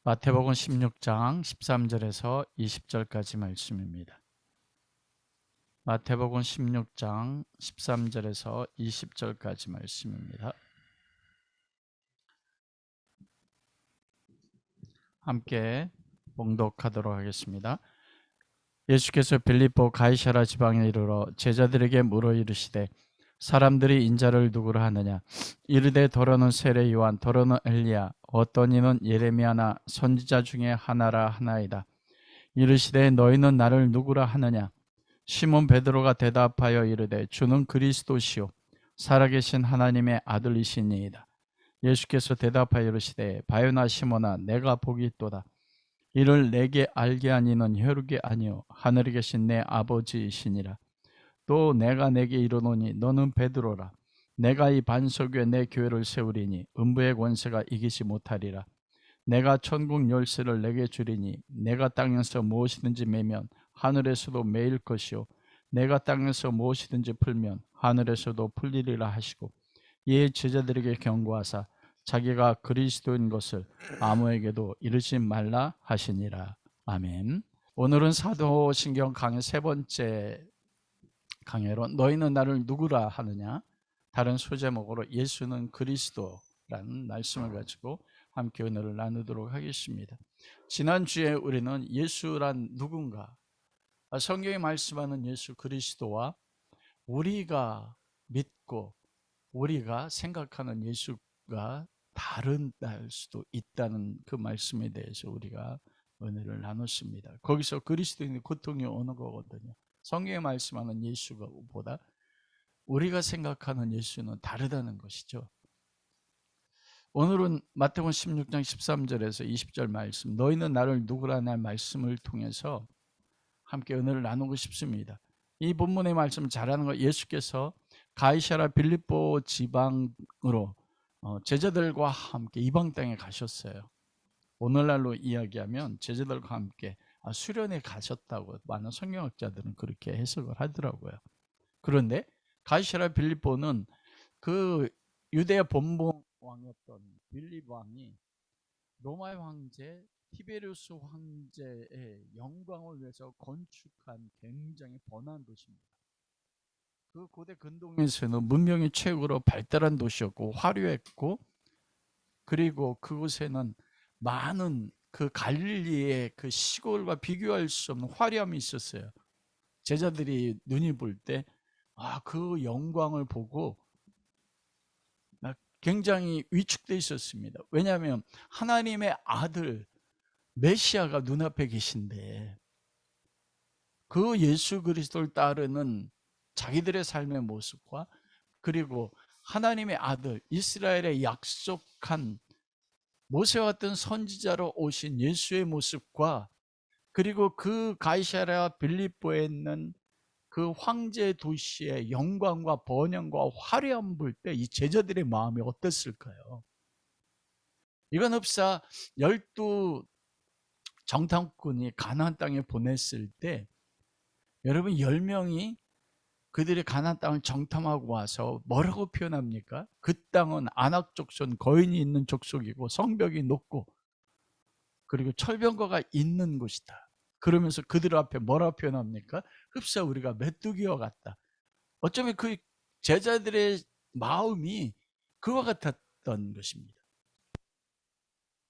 마태복음 16장 13절에서 20절까지 말씀입니다. 마태복음 16장 13절에서 20절까지 말씀입니다. 함께 봉독하도록 하겠습니다. 예수께서 빌립보 가이사랴 지방에 이르러 제자들에게 물어 이르시되 사람들이 인자를 누구로 하느냐? 이르되 더러는 세례 요한, 더러는 엘리야, 어떤 이는 예레미야나 선지자 중에 하나라 하나이다. 이르시되 너희는 나를 누구라 하느냐? 시몬 베드로가 대답하여 이르되 주는 그리스도시요 살아계신 하나님의 아들이시니이다. 예수께서 대답하여 이르시되 바요나 시몬아 내가 복이 있도다. 이를 내게 알게 하니는 혈육이 아니요 하늘에 계신 내 아버지이시니라. 또 내가 내게 이르노니 너는 베드로라. 내가 이 반석 위에 내 교회를 세우리니 음부의 권세가 이기지 못하리라. 내가 천국 열쇠를 내게 주리니 내가 땅에서 무엇이든지 매면 하늘에서도 매일 것이요 내가 땅에서 무엇이든지 풀면 하늘에서도 풀리리라 하시고 이에 제자들에게 경고하사 자기가 그리스도인 것을 아무에게도 이르지 말라 하시니라. 아멘. 오늘은 사도신경 강의 세 번째 강해로 너희는 나를 누구라 하느냐, 다른 소제목으로 예수는 그리스도라는 말씀을 가지고 함께 은혜를 나누도록 하겠습니다. 지난주에 우리는 예수란 누군가, 성경이 말씀하는 예수 그리스도와 우리가 믿고 우리가 생각하는 예수가 다른날 수도 있다는 그 말씀에 대해서 우리가 은혜를 나눴습니다. 거기서 그리스도인의 고통이 어느 거거든요. 성경에 말씀하는 예수보다 우리가 생각하는 예수는 다르다는 것이죠. 오늘은 마태복음 16장 13절에서 20절 말씀, 너희는 나를 누구라는 말씀을 통해서 함께 은혜를 나누고 싶습니다. 이 본문의 말씀 잘하는 거, 예수께서 가이사랴 빌립보 지방으로 제자들과 함께 이방 땅에 가셨어요. 오늘날로 이야기하면 제자들과 함께 수련회 가셨다고 많은 성경학자들은 그렇게 해석을 하더라고요. 그런데 가이사랴 빌립보는 그 유대의 본봉 왕이었던 빌립 왕이 로마 황제 티베리우스 황제의 영광을 위해서 건축한 굉장히 번화한 도시입니다. 그 고대 근동에서는 문명이 최고로 발달한 도시였고 화려했고, 그리고 그곳에는 많은 그 갈릴리의 그 시골과 비교할 수 없는 화려함이 있었어요. 제자들이 눈이 볼 때 그 영광을 보고 굉장히 위축되어 있었습니다. 왜냐하면 하나님의 아들 메시아가 눈앞에 계신데 그 예수 그리스도를 따르는 자기들의 삶의 모습과, 그리고 하나님의 아들 이스라엘의 약속한 모세와 같은 선지자로 오신 예수의 모습과, 그리고 그 가이사랴 빌립보에 있는 그 황제 도시의 영광과 번영과 화려함 볼 때 이 제자들의 마음이 어땠을까요? 이건 흡사 12 정탐꾼이 가나안 땅에 보냈을 때 여러분 10명이 그들이 가나안 땅을 정탐하고 와서 뭐라고 표현합니까? 그 땅은 아낙 족속, 거인이 있는 족속이고 성벽이 높고 그리고 철병거가 있는 곳이다. 그러면서 그들 앞에 뭐라고 표현합니까? 흡사 우리가 메뚜기와 같다. 어쩌면 그 제자들의 마음이 그와 같았던 것입니다.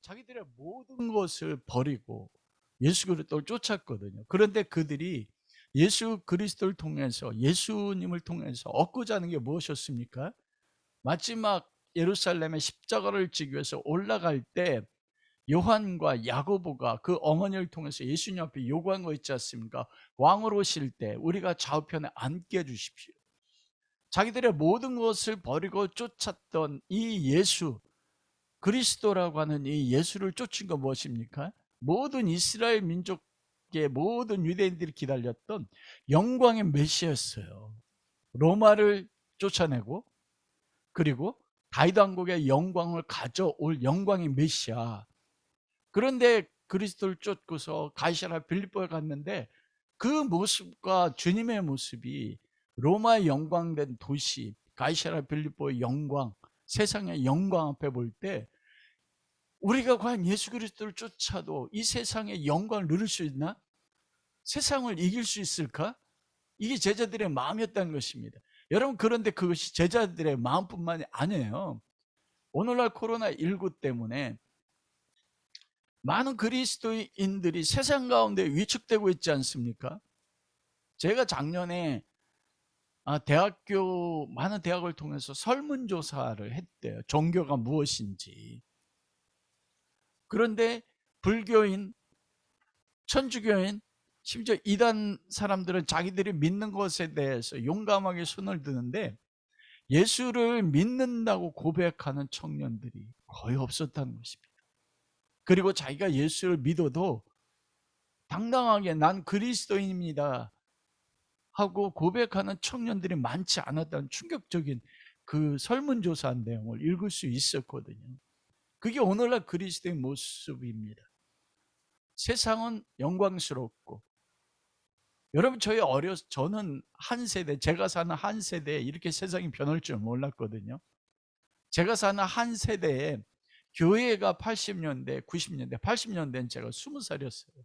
자기들의 모든 것을 버리고 예수 그리스도를 쫓았거든요. 그런데 그들이 예수 그리스도를 통해서, 예수님을 통해서 얻고자 하는 게 무엇이었습니까? 마지막 예루살렘의 십자가를 지기 위해서 올라갈 때 요한과 야고보가 그 어머니를 통해서 예수님 앞에 요구한 거 있지 않습니까? 왕으로 오실 때 우리가 좌우편에 앉게 해주십시오. 자기들의 모든 것을 버리고 쫓았던 이 예수 그리스도라고 하는 이 예수를 쫓은 건 무엇입니까? 모든 이스라엘 민족의 모든 유대인들이 기다렸던 영광의 메시아였어요. 로마를 쫓아내고, 그리고 다윗 왕국의 영광을 가져올 영광의 메시아. 그런데 그리스도를 쫓고서 가이사랴 빌립보에 갔는데 그 모습과 주님의 모습이 로마의 영광된 도시 가이사랴 빌립보의 영광, 세상의 영광 앞에 볼 때 우리가 과연 예수 그리스도를 쫓아도 이 세상의 영광을 누릴 수 있나? 세상을 이길 수 있을까? 이게 제자들의 마음이었다는 것입니다. 여러분, 그런데 그것이 제자들의 마음뿐만이 아니에요. 오늘날 코로나19 때문에 많은 그리스도인들이 세상 가운데 위축되고 있지 않습니까? 제가 작년에 많은 대학을 통해서 설문조사를 했대요. 종교가 무엇인지. 그런데 불교인, 천주교인, 심지어 이단 사람들은 자기들이 믿는 것에 대해서 용감하게 손을 드는데 예수를 믿는다고 고백하는 청년들이 거의 없었다는 것입니다. 그리고 자기가 예수를 믿어도 당당하게 난 그리스도인입니다 하고 고백하는 청년들이 많지 않았다는 충격적인 그 설문조사 내용을 읽을 수 있었거든요. 그게 오늘날 그리스도의 모습입니다. 세상은 영광스럽고, 여러분, 저는 한 세대, 제가 사는 한 세대에 이렇게 세상이 변할 줄 몰랐거든요. 제가 사는 한 세대에 교회가 80년대, 90년대, 80년대는 제가 20살이었어요.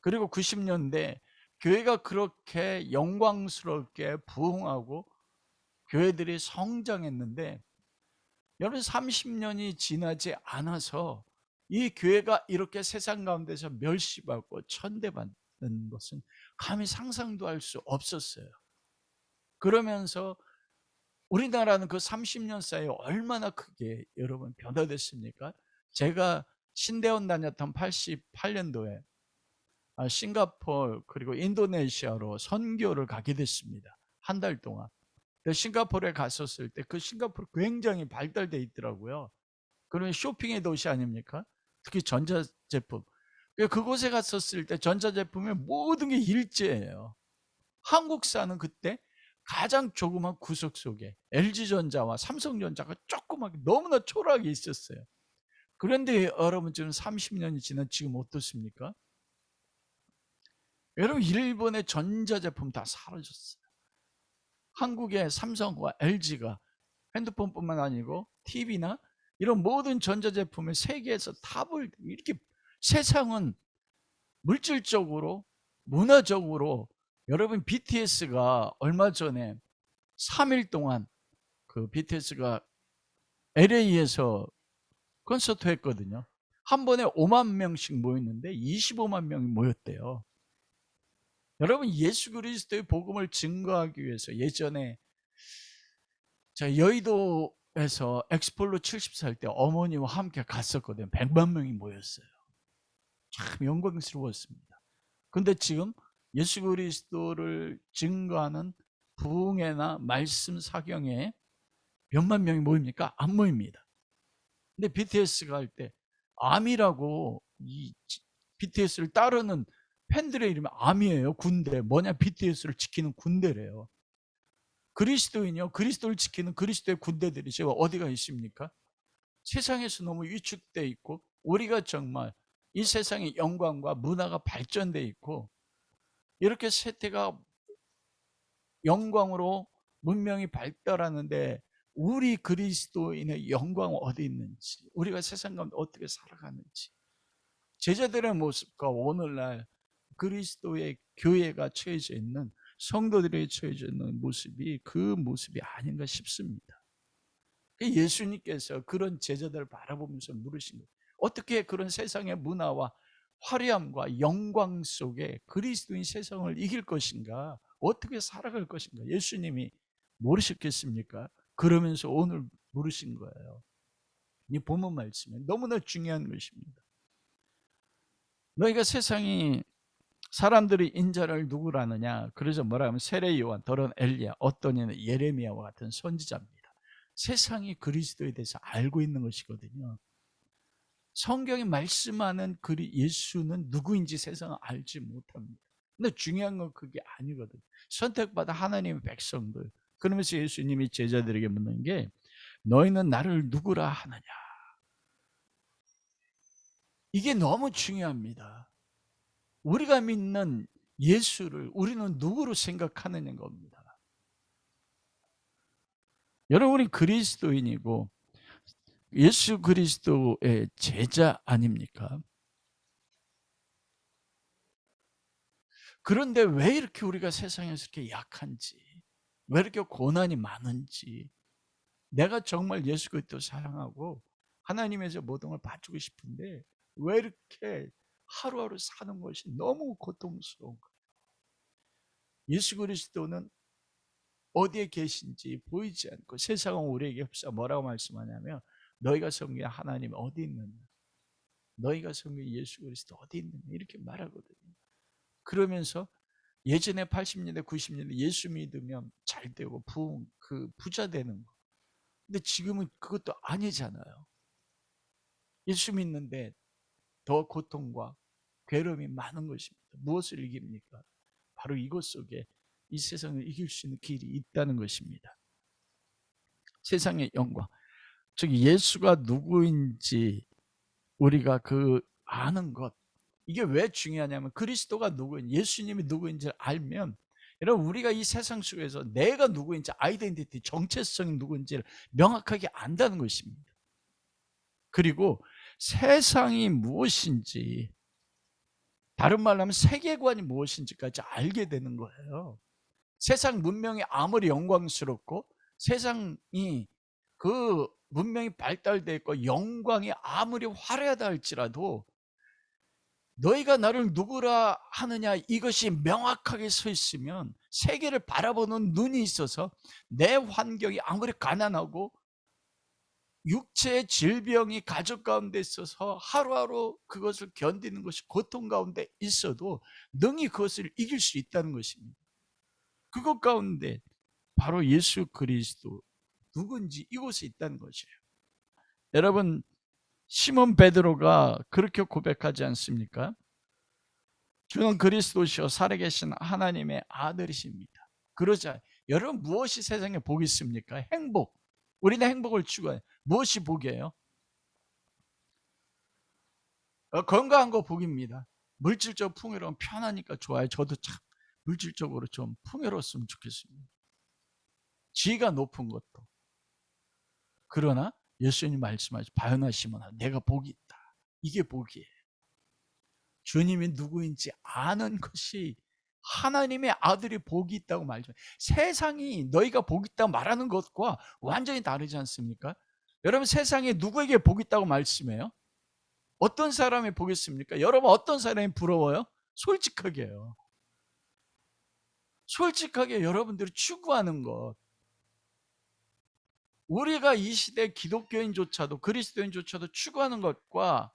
그리고 90년대 교회가 그렇게 영광스럽게 부흥하고 교회들이 성장했는데, 여러분, 30년이 지나지 않아서 이 교회가 이렇게 세상 가운데서 멸시받고 천대받는 것은 감히 상상도 할 수 없었어요. 그러면서 우리나라는 그 30년 사이에 얼마나 크게 여러분 변화됐습니까? 제가 신대원 다녔던 88년도에 싱가포르 그리고 인도네시아로 선교를 가게 됐습니다. 한 달 동안. 싱가포르에 갔었을 때 그 싱가포르 굉장히 발달돼 있더라고요. 그러면 쇼핑의 도시 아닙니까? 특히 전자제품. 그곳에 갔었을 때 전자제품의 모든 게 일제예요. 한국사는 그때 가장 조그만 구석 속에 LG전자와 삼성전자가 조그맣게 너무나 초라하게 있었어요. 그런데 여러분, 지금 30년이 지난 지금 어떻습니까? 여러분, 일본의 전자제품 다 사라졌어요. 한국의 삼성과 LG가 핸드폰뿐만 아니고 TV나 이런 모든 전자제품을 세계에서 탑을 이렇게, 세상은 물질적으로, 문화적으로, 여러분, BTS가 얼마 전에 3일 동안 그 BTS가 LA에서 콘서트 했거든요. 한 번에 5만 명씩 모였는데 25만 명이 모였대요. 여러분, 예수 그리스도의 복음을 증거하기 위해서 예전에 제가 여의도에서 엑스폴로 70살 때 어머니와 함께 갔었거든요. 100만 명이 모였어요. 참 영광스러웠습니다. 근데 지금 예수 그리스도를 증거하는 부흥회나 말씀 사경에 몇만 명이 모입니까? 안 모입니다. 근데 BTS가 할 때 아미라고, 이 BTS를 따르는 팬들의 이름이 아미예요. 군대. 뭐냐? BTS를 지키는 군대래요. 그리스도인이요, 그리스도를 지키는 그리스도의 군대들이 지금 어디가 있습니까? 세상에서 너무 위축돼 있고, 우리가 정말 이 세상의 영광과 문화가 발전돼 있고, 이렇게 세태가 영광으로 문명이 발달하는데 우리 그리스도인의 영광은 어디 있는지, 우리가 세상 가운데 어떻게 살아가는지, 제자들의 모습과 오늘날 그리스도의 교회가 처해져 있는, 성도들이 처해져 있는 모습이 그 모습이 아닌가 싶습니다. 예수님께서 그런 제자들을 바라보면서 물으신 거예요. 어떻게 그런 세상의 문화와 화려함과 영광 속에 그리스도인 세상을 이길 것인가? 어떻게 살아갈 것인가? 예수님이 모르셨겠습니까? 그러면서 오늘 물으신 거예요. 이 본문 말씀에 너무나 중요한 것입니다. 너희가 세상이 사람들이 인자를 누구라 하느냐? 그래서 뭐라 하면 세례 요한, 더러운 엘리야, 어떤 이는 예레미야와 같은 선지자입니다. 세상이 그리스도에 대해서 알고 있는 것이거든요. 성경이 말씀하는 예수는 누구인지 세상은 알지 못합니다. 근데 중요한 건 그게 아니거든요. 선택받아 하나님의 백성들. 그러면서 예수님이 제자들에게 묻는 게, 너희는 나를 누구라 하느냐? 이게 너무 중요합니다. 우리가 믿는 예수를 우리는 누구로 생각하느냐는 겁니다. 여러분, 우리 그리스도인이고, 예수 그리스도의 제자 아닙니까? 그런데 왜 이렇게 우리가 세상에서 이렇게 약한지, 왜 이렇게 고난이 많은지, 내가 정말 예수 그리스도 사랑하고 하나님에서 모든 걸 바치고 싶은데 왜 이렇게 하루하루 사는 것이 너무 고통스러운 거예요. 예수 그리스도는 어디에 계신지 보이지 않고 세상은 우리에게 흡사 뭐라고 말씀하냐면 너희가 섬기는 하나님 어디 있느냐, 너희가 섬기는 예수 그리스도 어디 있느냐 이렇게 말하거든요. 그러면서 예전에 80년대 90년대 예수 믿으면 잘 되고 부자 되는 거, 근데 지금은 그것도 아니잖아요. 예수 믿는데 더 고통과 괴로움이 많은 것입니다. 무엇을 이깁니까? 바로 이것 속에 이 세상을 이길 수 있는 길이 있다는 것입니다. 세상의 영광, 즉 예수가 누구인지 우리가 아는 것, 이게 왜 중요하냐면 그리스도가 누구인지, 예수님이 누구인지를 알면 여러분 우리가 이 세상 속에서 내가 누구인지, 아이덴티티, 정체성이 누구인지를 명확하게 안다는 것입니다. 그리고 세상이 무엇인지, 다른 말로 하면 세계관이 무엇인지까지 알게 되는 거예요. 세상 문명이 아무리 영광스럽고 세상이 문명이 발달되어 있고 영광이 아무리 화려하다 할지라도 너희가 나를 누구라 하느냐 이것이 명확하게 서 있으면, 세계를 바라보는 눈이 있어서 내 환경이 아무리 가난하고 육체의 질병이 가족 가운데 있어서 하루하루 그것을 견디는 것이 고통 가운데 있어도 능히 그것을 이길 수 있다는 것입니다. 그것 가운데 바로 예수 그리스도 누군지 이곳에 있다는 것이에요. 여러분, 시몬 베드로가 그렇게 고백하지 않습니까? 주는 그리스도시요 살아계신 하나님의 아들이십니다. 그러자 여러분 무엇이 세상에 복이 있습니까? 행복. 우리는 행복을 추구해요. 무엇이 복이에요? 건강한 거 복입니다. 물질적 풍요로움 편하니까 좋아요. 저도 참 물질적으로 좀 풍요로웠으면 좋겠습니다. 지위가 높은 것도. 그러나 예수님 말씀하시 바요나 시몬아 내가 복이 있다. 이게 복이에요. 주님이 누구인지 아는 것이, 하나님의 아들이 복이 있다고 말죠. 세상이 너희가 복이 있다고 말하는 것과 완전히 다르지 않습니까? 여러분 세상에 누구에게 복이 있다고 말씀해요? 어떤 사람이 복이 있습니까? 여러분 어떤 사람이 부러워요? 솔직하게요. 솔직하게 여러분들이 추구하는 것. 우리가 이 시대 기독교인조차도 그리스도인조차도 추구하는 것과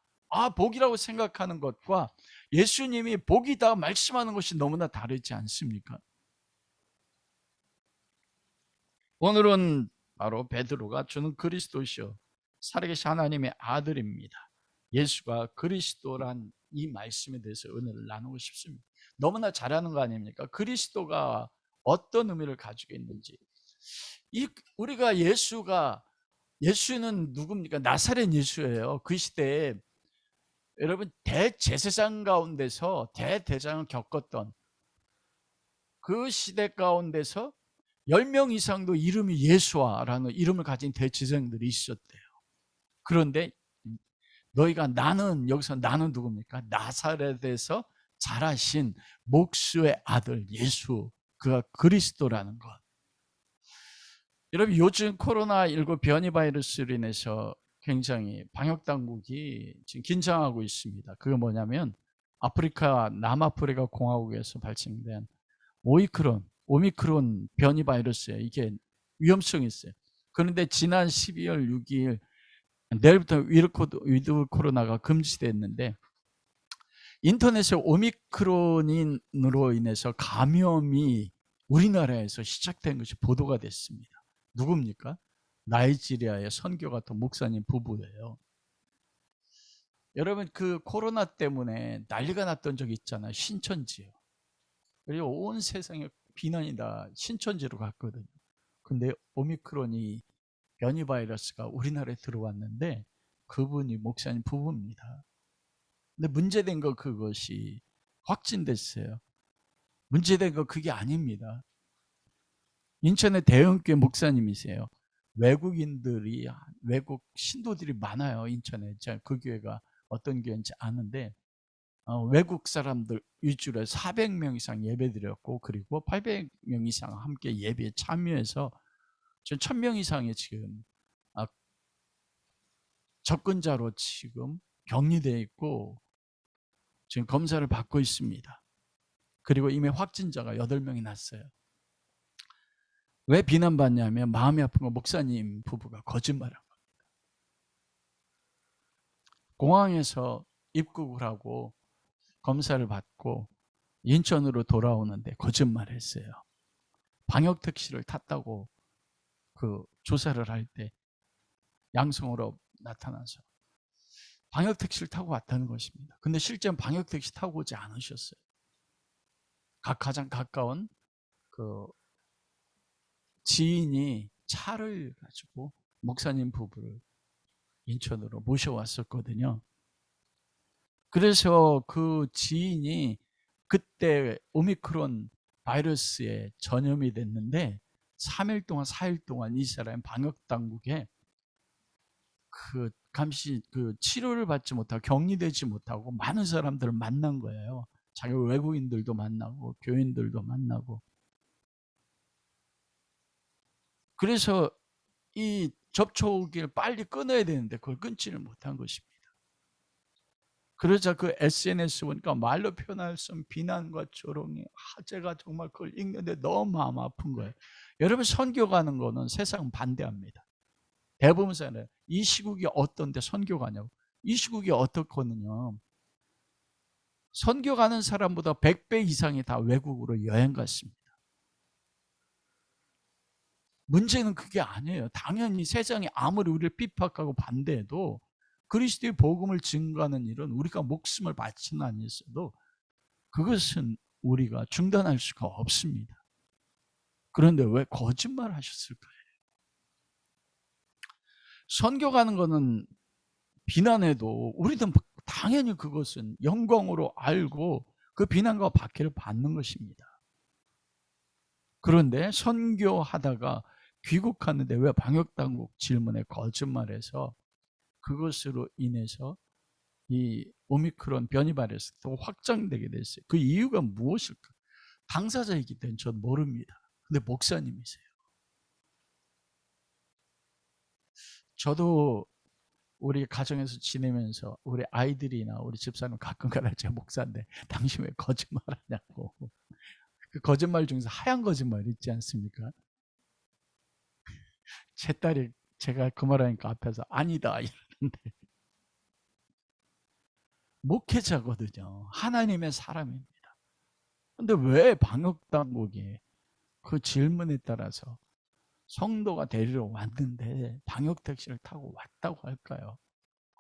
복이라고 생각하는 것과 예수님이 복이다 말씀하는 것이 너무나 다르지 않습니까? 오늘은 바로 베드로가 주는 그리스도시요 살아계신 하나님의 아들입니다. 예수가 그리스도란 이 말씀에 대해서 은혜를 나누고 싶습니다. 너무나 잘하는 거 아닙니까? 그리스도가 어떤 의미를 가지고 있는지. 우리가 예수는 누굽니까? 나사렛 예수예요. 그 시대에 여러분 대제사장 가운데서 대대장을 겪었던 그 시대 가운데서 10명 이상도 이름이 예수와라는 이름을 가진 대제사장들이 있었대요. 그런데 여기서 나는 누굽니까? 나사렛에서 자라신 목수의 아들 예수, 그가 그리스도라는 것. 여러분 요즘 코로나19 변이 바이러스로 인해서 굉장히 방역 당국이 지금 긴장하고 있습니다. 그게 뭐냐면 남아프리카 공화국에서 발생된 오미크론 변이 바이러스예요. 이게 위험성이 있어요. 그런데 지난 12월 6일 내일부터 위드 코로나가 금지됐는데 인터넷에 오미크론으로 인해서 감염이 우리나라에서 시작된 것이 보도가 됐습니다. 누굽니까? 나이지리아의 선교 같은 목사님 부부예요. 여러분 그 코로나 때문에 난리가 났던 적이 있잖아요. 신천지요. 그리고 온 세상에 비난이 다 신천지로 갔거든요. 근데 오미크론이 변이 바이러스가 우리나라에 들어왔는데 그분이 목사님 부부입니다. 근데 문제된 거 그것이 확진됐어요. 문제된 거 그게 아닙니다. 인천의 대형교회 목사님이세요. 외국인들이, 외국 신도들이 많아요. 인천에. 제가 그 교회가 어떤 교회인지 아는데 외국 사람들 위주로 400명 이상 예배드렸고, 그리고 800명 이상 함께 예배에 참여해서 지금 1000명 이상이 지금 접근자로 지금 격리되어 있고 지금 검사를 받고 있습니다. 그리고 이미 확진자가 8명이 났어요. 왜 비난받냐면 마음이 아픈 건 목사님 부부가 거짓말한 겁니다. 공항에서 입국을 하고 검사를 받고 인천으로 돌아오는데 거짓말했어요. 방역 택시를 탔다고 그 조사를 할 때 양성으로 나타나서 방역 택시를 타고 왔다는 것입니다. 근데 실제는 방역 택시 타고 오지 않으셨어요. 가장 가까운 그 지인이 차를 가지고 목사님 부부를 인천으로 모셔왔었거든요. 그래서 그 지인이 그때 오미크론 바이러스에 전염이 됐는데 3일 동안 4일 동안 이스라엘 방역 당국에 그 감시 그 치료를 받지 못하고 격리되지 못하고 많은 사람들을 만난 거예요. 자기 외국인들도 만나고 교인들도 만나고. 그래서 이 접촉을 빨리 끊어야 되는데 그걸 끊지를 못한 것입니다. 그러자 그 SNS 보니까 말로 표현할 수 없는 비난과 조롱이, 제가 정말 그걸 읽는데 너무 마음 아픈 거예요. 여러분, 선교 가는 거는 세상은 반대합니다. 대부분 사람은 이 시국이 어떤데 선교 가냐고. 이 시국이 어떻거든요. 선교 가는 사람보다 100배 이상이 다 외국으로 여행 갔습니다. 문제는 그게 아니에요. 당연히 세상이 아무리 우리를 핍박하고 반대해도 그리스도의 복음을 증거하는 일은 우리가 목숨을 바치는 한이 있어도 그것은 우리가 중단할 수가 없습니다. 그런데 왜 거짓말 하셨을까요? 선교 가는 거는 비난해도 우리는 당연히 그것은 영광으로 알고 그 비난과 박해를 받는 것입니다. 그런데 선교하다가 귀국하는데 왜 방역당국 질문에 거짓말해서 그것으로 인해서 이 오미크론 변이 바이러스 또 확장되게 됐어요. 그 이유가 무엇일까? 당사자이기 때문에 전 모릅니다. 근데 목사님이세요. 저도 우리 가정에서 지내면서 우리 아이들이나 우리 집사람 가끔가다 제가 목사인데 당신 왜 거짓말하냐고. 그 거짓말 중에서 하얀 거짓말 있지 않습니까? 제 딸이 제가 그 말하니까 앞에서 아니다 이러는데, 목회자거든요. 하나님의 사람입니다. 근데 왜 방역당국이 그 질문에 따라서 성도가 데리러 왔는데 방역택시를 타고 왔다고 할까요?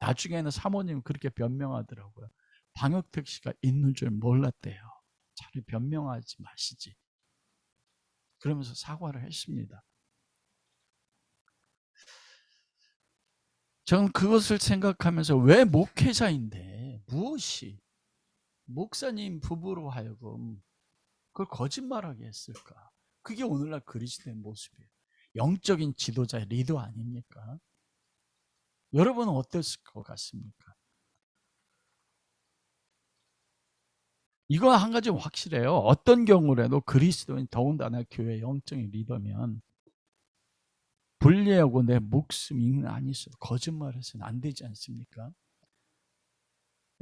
나중에는 사모님이 그렇게 변명하더라고요. 방역택시가 있는 줄 몰랐대요. 차라리 변명하지 마시지. 그러면서 사과를 했습니다. 저는 그것을 생각하면서 왜 목회자인데 무엇이 목사님 부부로 하여금 그걸 거짓말하게 했을까? 그게 오늘날 그리스도의 모습이에요. 영적인 지도자, 리더 아닙니까? 여러분은 어땠을 것 같습니까? 이거 한 가지 확실해요. 어떤 경우라도 그리스도인, 더군다나 교회 영적인 리더면 불리하고 내 목숨이 안 있어도 거짓말해서는 안 되지 않습니까?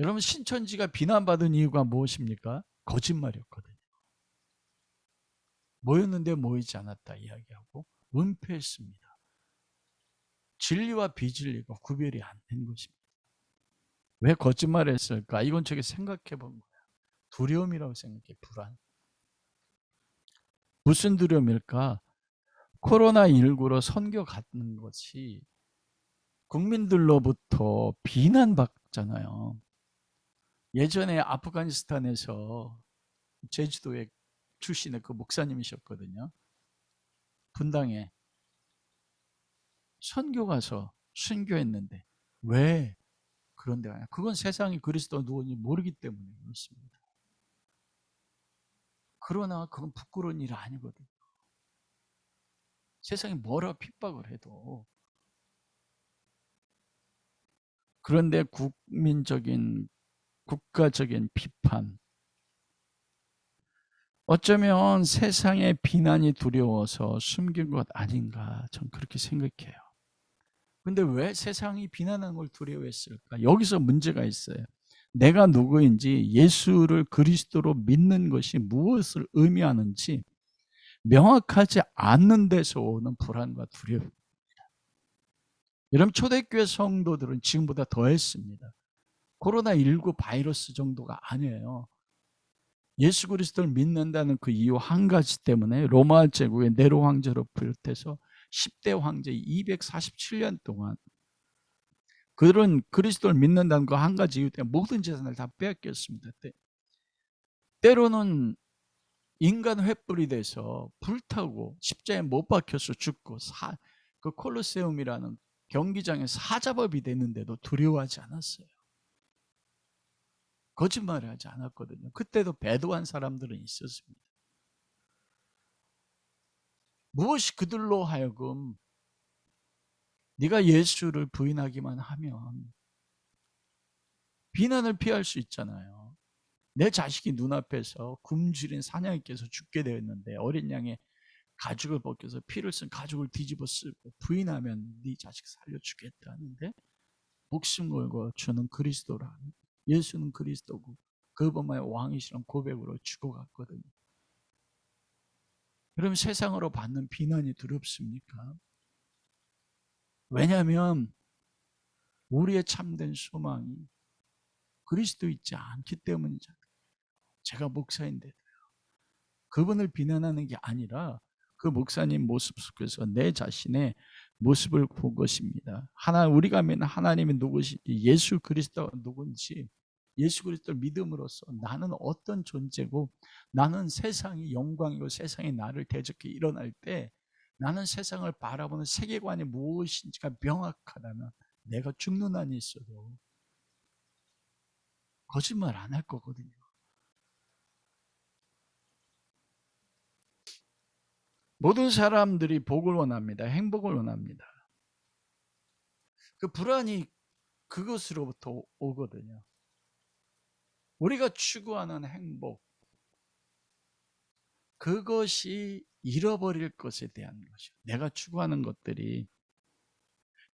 여러분, 신천지가 비난받은 이유가 무엇입니까? 거짓말이었거든요. 모였는데 모이지 않았다 이야기하고 은폐했습니다. 진리와 비진리가 구별이 안 된 것입니다. 왜 거짓말했을까? 이건 저게 생각해 본 거예요. 두려움이라고 생각해. 불안. 무슨 두려움일까? 코로나19로 선교 가는 것이 국민들로부터 비난받잖아요. 예전에 아프가니스탄에서 제주도에 출신의 그 목사님이셨거든요. 분당에 선교 가서 순교했는데 왜 그런 데가 아니야? 그건 세상이 그리스도 누구인지 모르기 때문에 그렇습니다. 그러나 그건 부끄러운 일 아니거든요. 세상이 뭐라 핍박을 해도. 그런데 국가적인 비판, 어쩌면 세상의 비난이 두려워서 숨긴 것 아닌가, 전 그렇게 생각해요. 근데 왜 세상이 비난하는 걸 두려워했을까? 여기서 문제가 있어요. 내가 누구인지, 예수를 그리스도로 믿는 것이 무엇을 의미하는지 명확하지 않는 데서 오는 불안과 두려움. 여러분, 초대교회 성도들은 지금보다 더했습니다. 코로나19 바이러스 정도가 아니에요. 예수 그리스도를 믿는다는 그 이유 한 가지 때문에 로마 제국의 네로 황제로 비롯해서 10대 황제 247년 동안 그들은 그리스도를 믿는다는 그 한 가지 이유 때문에 모든 재산을 다 빼앗겼습니다. 때로는 인간 횃불이 돼서 불타고 십자가에 못 박혀서 죽고, 그 콜로세움이라는 경기장에 사자법이 되는데도 두려워하지 않았어요. 거짓말을 하지 않았거든요. 그때도 배도한 사람들은 있었습니다. 무엇이 그들로 하여금 네가 예수를 부인하기만 하면 비난을 피할 수 있잖아요. 내 자식이 눈앞에서 굶주린 사냥이께서 죽게 되었는데 어린 양의 가죽을 벗겨서 피를 쓴 가죽을 뒤집어 쓰고 부인하면 네 자식 살려주겠다 하는데, 목숨 걸고 주는 그리스도라, 예수는 그리스도고 그분만의 왕이시란 고백으로 죽어갔거든요. 그럼 세상으로 받는 비난이 두렵습니까? 왜냐하면 우리의 참된 소망이 그리스도 있지 않기 때문이잖아요. 제가 목사인데도요, 그분을 비난하는 게 아니라 그 목사님 모습 속에서 내 자신의 모습을 본 것입니다. 우리가 믿는 하나님이 누구신지, 예수 그리스도가 누군지, 예수 그리스도를 믿음으로써 나는 어떤 존재고, 나는 세상이 영광이고 세상이 나를 대적해 일어날 때 나는 세상을 바라보는 세계관이 무엇인지가 명확하다면 내가 죽는 한이 있어도 거짓말 안 할 거거든요. 모든 사람들이 복을 원합니다. 행복을 원합니다. 그 불안이 그것으로부터 오거든요. 우리가 추구하는 행복, 그것이 잃어버릴 것에 대한 것이요. 내가 추구하는 것들이,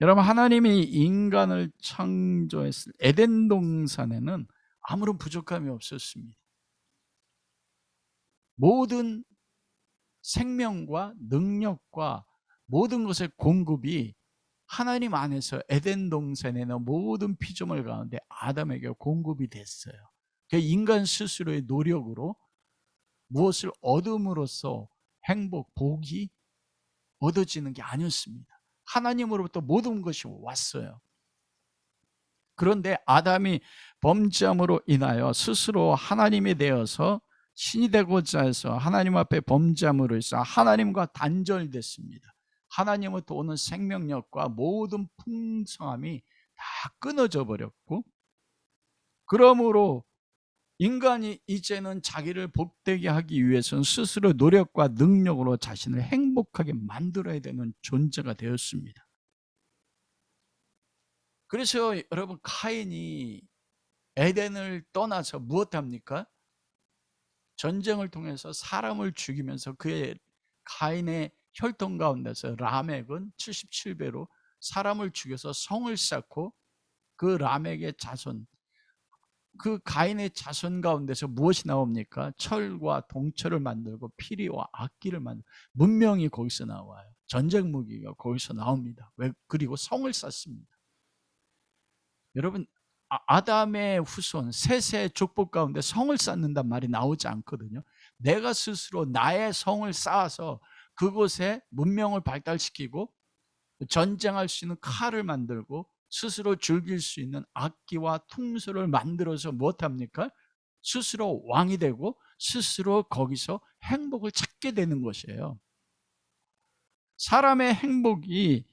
여러분, 하나님이 인간을 창조했을 에덴 동산에는 아무런 부족함이 없었습니다. 모든 생명과 능력과 모든 것의 공급이 하나님 안에서 에덴 동산에는 모든 피조물 가운데 아담에게 공급이 됐어요. 인간 스스로의 노력으로 무엇을 얻음으로써 행복, 복이 얻어지는 게 아니었습니다. 하나님으로부터 모든 것이 왔어요. 그런데 아담이 범죄함으로 인하여 스스로 하나님이 되어서 신이 되고자 해서 하나님 앞에 범죄함으로 해서 하나님과 단절됐습니다. 하나님으로부터 오는 생명력과 모든 풍성함이 다 끊어져 버렸고, 그러므로 인간이 이제는 자기를 복되게 하기 위해서는 스스로 노력과 능력으로 자신을 행복하게 만들어야 되는 존재가 되었습니다. 그래서 여러분, 카인이 에덴을 떠나서 무엇합니까? 전쟁을 통해서 사람을 죽이면서 그의 카인의 혈통 가운데서 라멕은 77배로 사람을 죽여서 성을 쌓고, 그 라멕의 자손, 그 가인의 자손 가운데서 무엇이 나옵니까? 철과 동철을 만들고 피리와 악기를 만들고, 문명이 거기서 나와요. 전쟁 무기가 거기서 나옵니다. 그리고 성을 쌓습니다. 여러분, 아담의 후손 셋의 족복 가운데 성을 쌓는단 말이 나오지 않거든요. 내가 스스로 나의 성을 쌓아서 그곳에 문명을 발달시키고 전쟁할 수 있는 칼을 만들고 스스로 즐길 수 있는 악기와 퉁소를 만들어서 무엇합니까? 스스로 왕이 되고 스스로 거기서 행복을 찾게 되는 것이에요. 사람의 행복이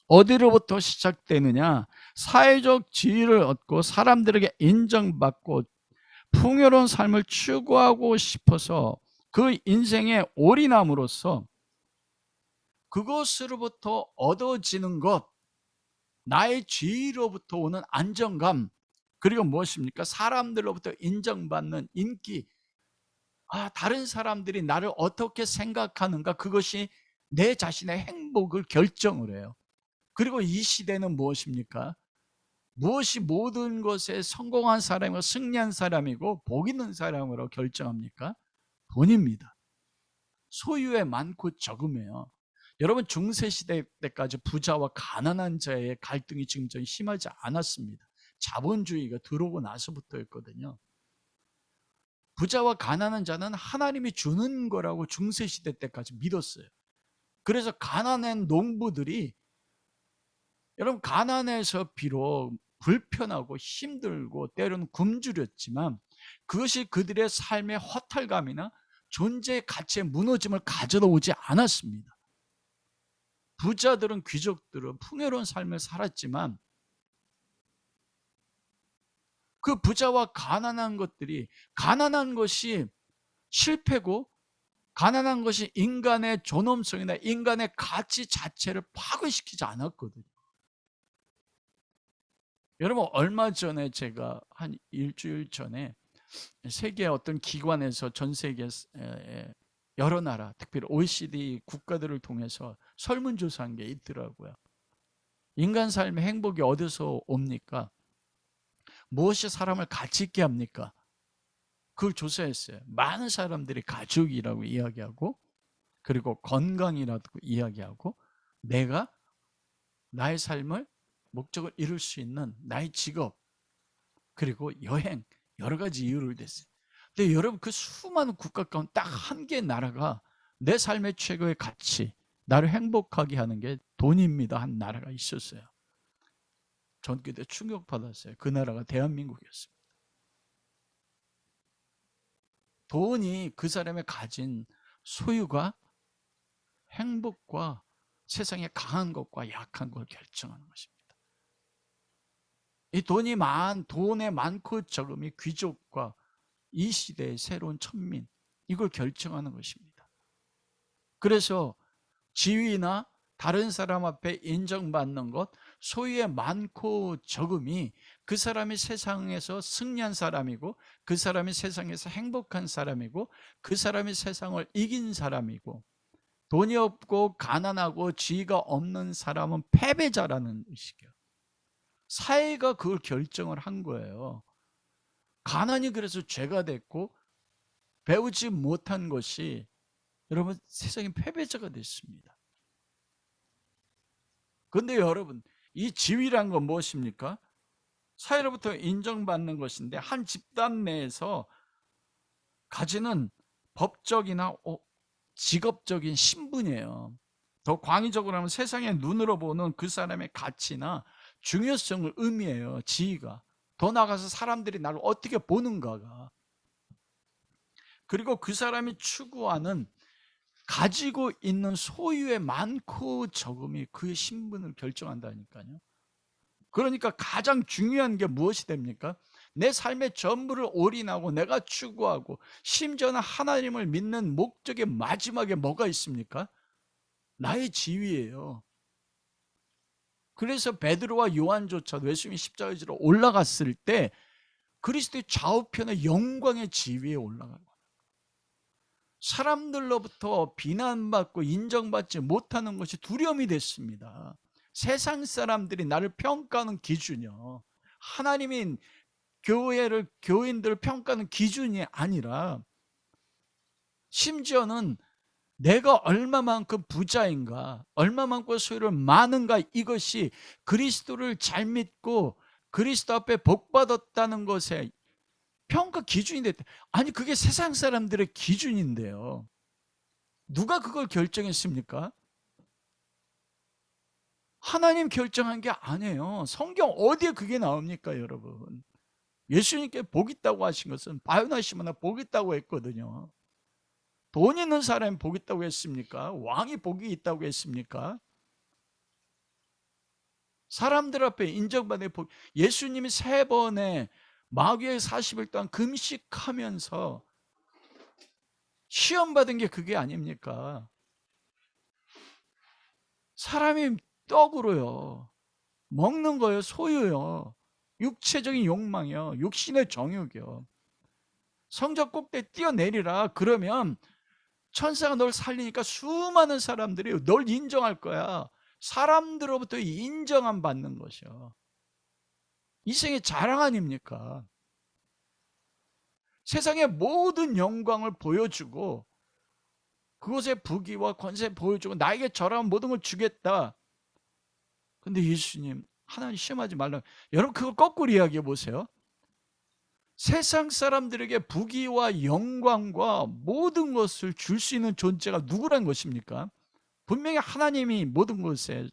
어디로부터 시작되느냐? 사회적 지위를 얻고 사람들에게 인정받고 풍요로운 삶을 추구하고 싶어서 그 인생에 올인함으로써 그것으로부터 얻어지는 것, 나의 지위로부터 오는 안정감, 그리고 무엇입니까? 사람들로부터 인정받는 인기. 다른 사람들이 나를 어떻게 생각하는가, 그것이 내 자신의 행복을 결정을 해요. 그리고 이 시대는 무엇입니까? 무엇이 모든 것에 성공한 사람이고 승리한 사람이고 복 있는 사람으로 결정합니까? 돈입니다. 소유의 많고 적음이에요. 여러분, 중세시대 때까지 부자와 가난한 자의 갈등이 지금 좀 심하지 않았습니다. 자본주의가 들어오고 나서부터였거든요. 부자와 가난한 자는 하나님이 주는 거라고 중세시대 때까지 믿었어요. 그래서 가난한 농부들이, 여러분, 가난해서 비록 불편하고 힘들고 때로는 굶주렸지만 그것이 그들의 삶의 허탈감이나 존재의 가치의 무너짐을 가져다 오지 않았습니다. 부자들은, 귀족들은 풍요로운 삶을 살았지만 그 부자와 가난한 것들이, 가난한 것이 실패고 가난한 것이 인간의 존엄성이나 인간의 가치 자체를 파괴시키지 않았거든요. 여러분, 얼마 전에 제가 한 일주일 전에 세계 어떤 기관에서 전 세계 여러 나라, 특별히 OECD 국가들을 통해서 설문조사한 게 있더라고요. 인간 삶의 행복이 어디서 옵니까? 무엇이 사람을 가치 있게 합니까? 그걸 조사했어요. 많은 사람들이 가족이라고 이야기하고, 그리고 건강이라고 이야기하고, 내가 나의 삶을 목적을 이룰 수 있는 나의 직업, 그리고 여행, 여러 가지 이유를 댔어요. 근데 여러분, 그 수많은 국가 가운데 딱 한 개의 나라가 내 삶의 최고의 가치, 나를 행복하게 하는 게 돈입니다 한 나라가 있었어요. 전 그때 충격받았어요. 그 나라가 대한민국이었습니다. 돈이 그 사람의 가진 소유가 행복과 세상에 강한 것과 약한 걸 결정하는 것입니다. 이 돈의 많고 적음이 귀족과 이 시대의 새로운 천민, 이걸 결정하는 것입니다. 그래서 지위나 다른 사람 앞에 인정받는 것, 소유의 많고 적음이 그 사람이 세상에서 승리한 사람이고, 그 사람이 세상에서 행복한 사람이고, 그 사람이 세상을 이긴 사람이고, 돈이 없고 가난하고 지위가 없는 사람은 패배자라는 의식이에요. 사회가 그걸 결정을 한 거예요. 가난이 그래서 죄가 됐고, 배우지 못한 것이 여러분 세상의 패배자가 됐습니다. 그런데 여러분, 이 지위란 건 무엇입니까? 사회로부터 인정받는 것인데 한 집단 내에서 가지는 법적이나 직업적인 신분이에요. 더 광의적으로 하면 세상의 눈으로 보는 그 사람의 가치나 중요성을 의미해요. 지위가. 더 나아가서 사람들이 나를 어떻게 보는가가, 그리고 그 사람이 추구하는 가지고 있는 소유의 많고 적음이 그의 신분을 결정한다니까요. 그러니까 가장 중요한 게 무엇이 됩니까? 내 삶의 전부를 올인하고 내가 추구하고 심지어는 하나님을 믿는 목적의 마지막에 뭐가 있습니까? 나의 지위예요. 그래서 베드로와 요한조차도 예수님이 십자가에 지러 올라갔을 때 그리스도의 좌우편의 영광의 지위에 올라가고, 사람들로부터 비난받고 인정받지 못하는 것이 두려움이 됐습니다. 세상 사람들이 나를 평가하는 기준이요, 하나님인 교인들을 평가하는 기준이 아니라, 심지어는 내가 얼마만큼 부자인가, 얼마만큼 소유를 많은가, 이것이 그리스도를 잘 믿고 그리스도 앞에 복받았다는 것에 평가 기준이 됐다. 아니, 그게 세상 사람들의 기준인데요, 누가 그걸 결정했습니까? 하나님 결정한 게 아니에요. 성경 어디에 그게 나옵니까, 여러분? 예수님께 복 있다고 하신 것은 바요나 시모나 복 있다고 했거든요. 돈 있는 사람이 복 있다고 했습니까? 왕이 복이 있다고 했습니까? 사람들 앞에 인정받는 복. 예수님이 3번의 마귀의 40일 동안 금식하면서 시험받은 게 그게 아닙니까? 사람이 떡으로요, 먹는 거요, 소유요, 육체적인 욕망이요, 육신의 정욕이요. 성전 꼭대기 뛰어내리라. 그러면 천사가 널 살리니까 수많은 사람들이 널 인정할 거야. 사람들로부터 인정함 받는 것이요. 이생의 자랑 아닙니까? 세상의 모든 영광을 보여주고 그것의 부귀와 권세 보여주고 나에게 절하면 모든 걸 주겠다. 근데 예수님, 하나님 시험하지 말라. 여러분, 그걸 거꾸로 이야기해 보세요. 세상 사람들에게 부귀와 영광과 모든 것을 줄 수 있는 존재가 누구란 것입니까? 분명히 하나님이 모든 것의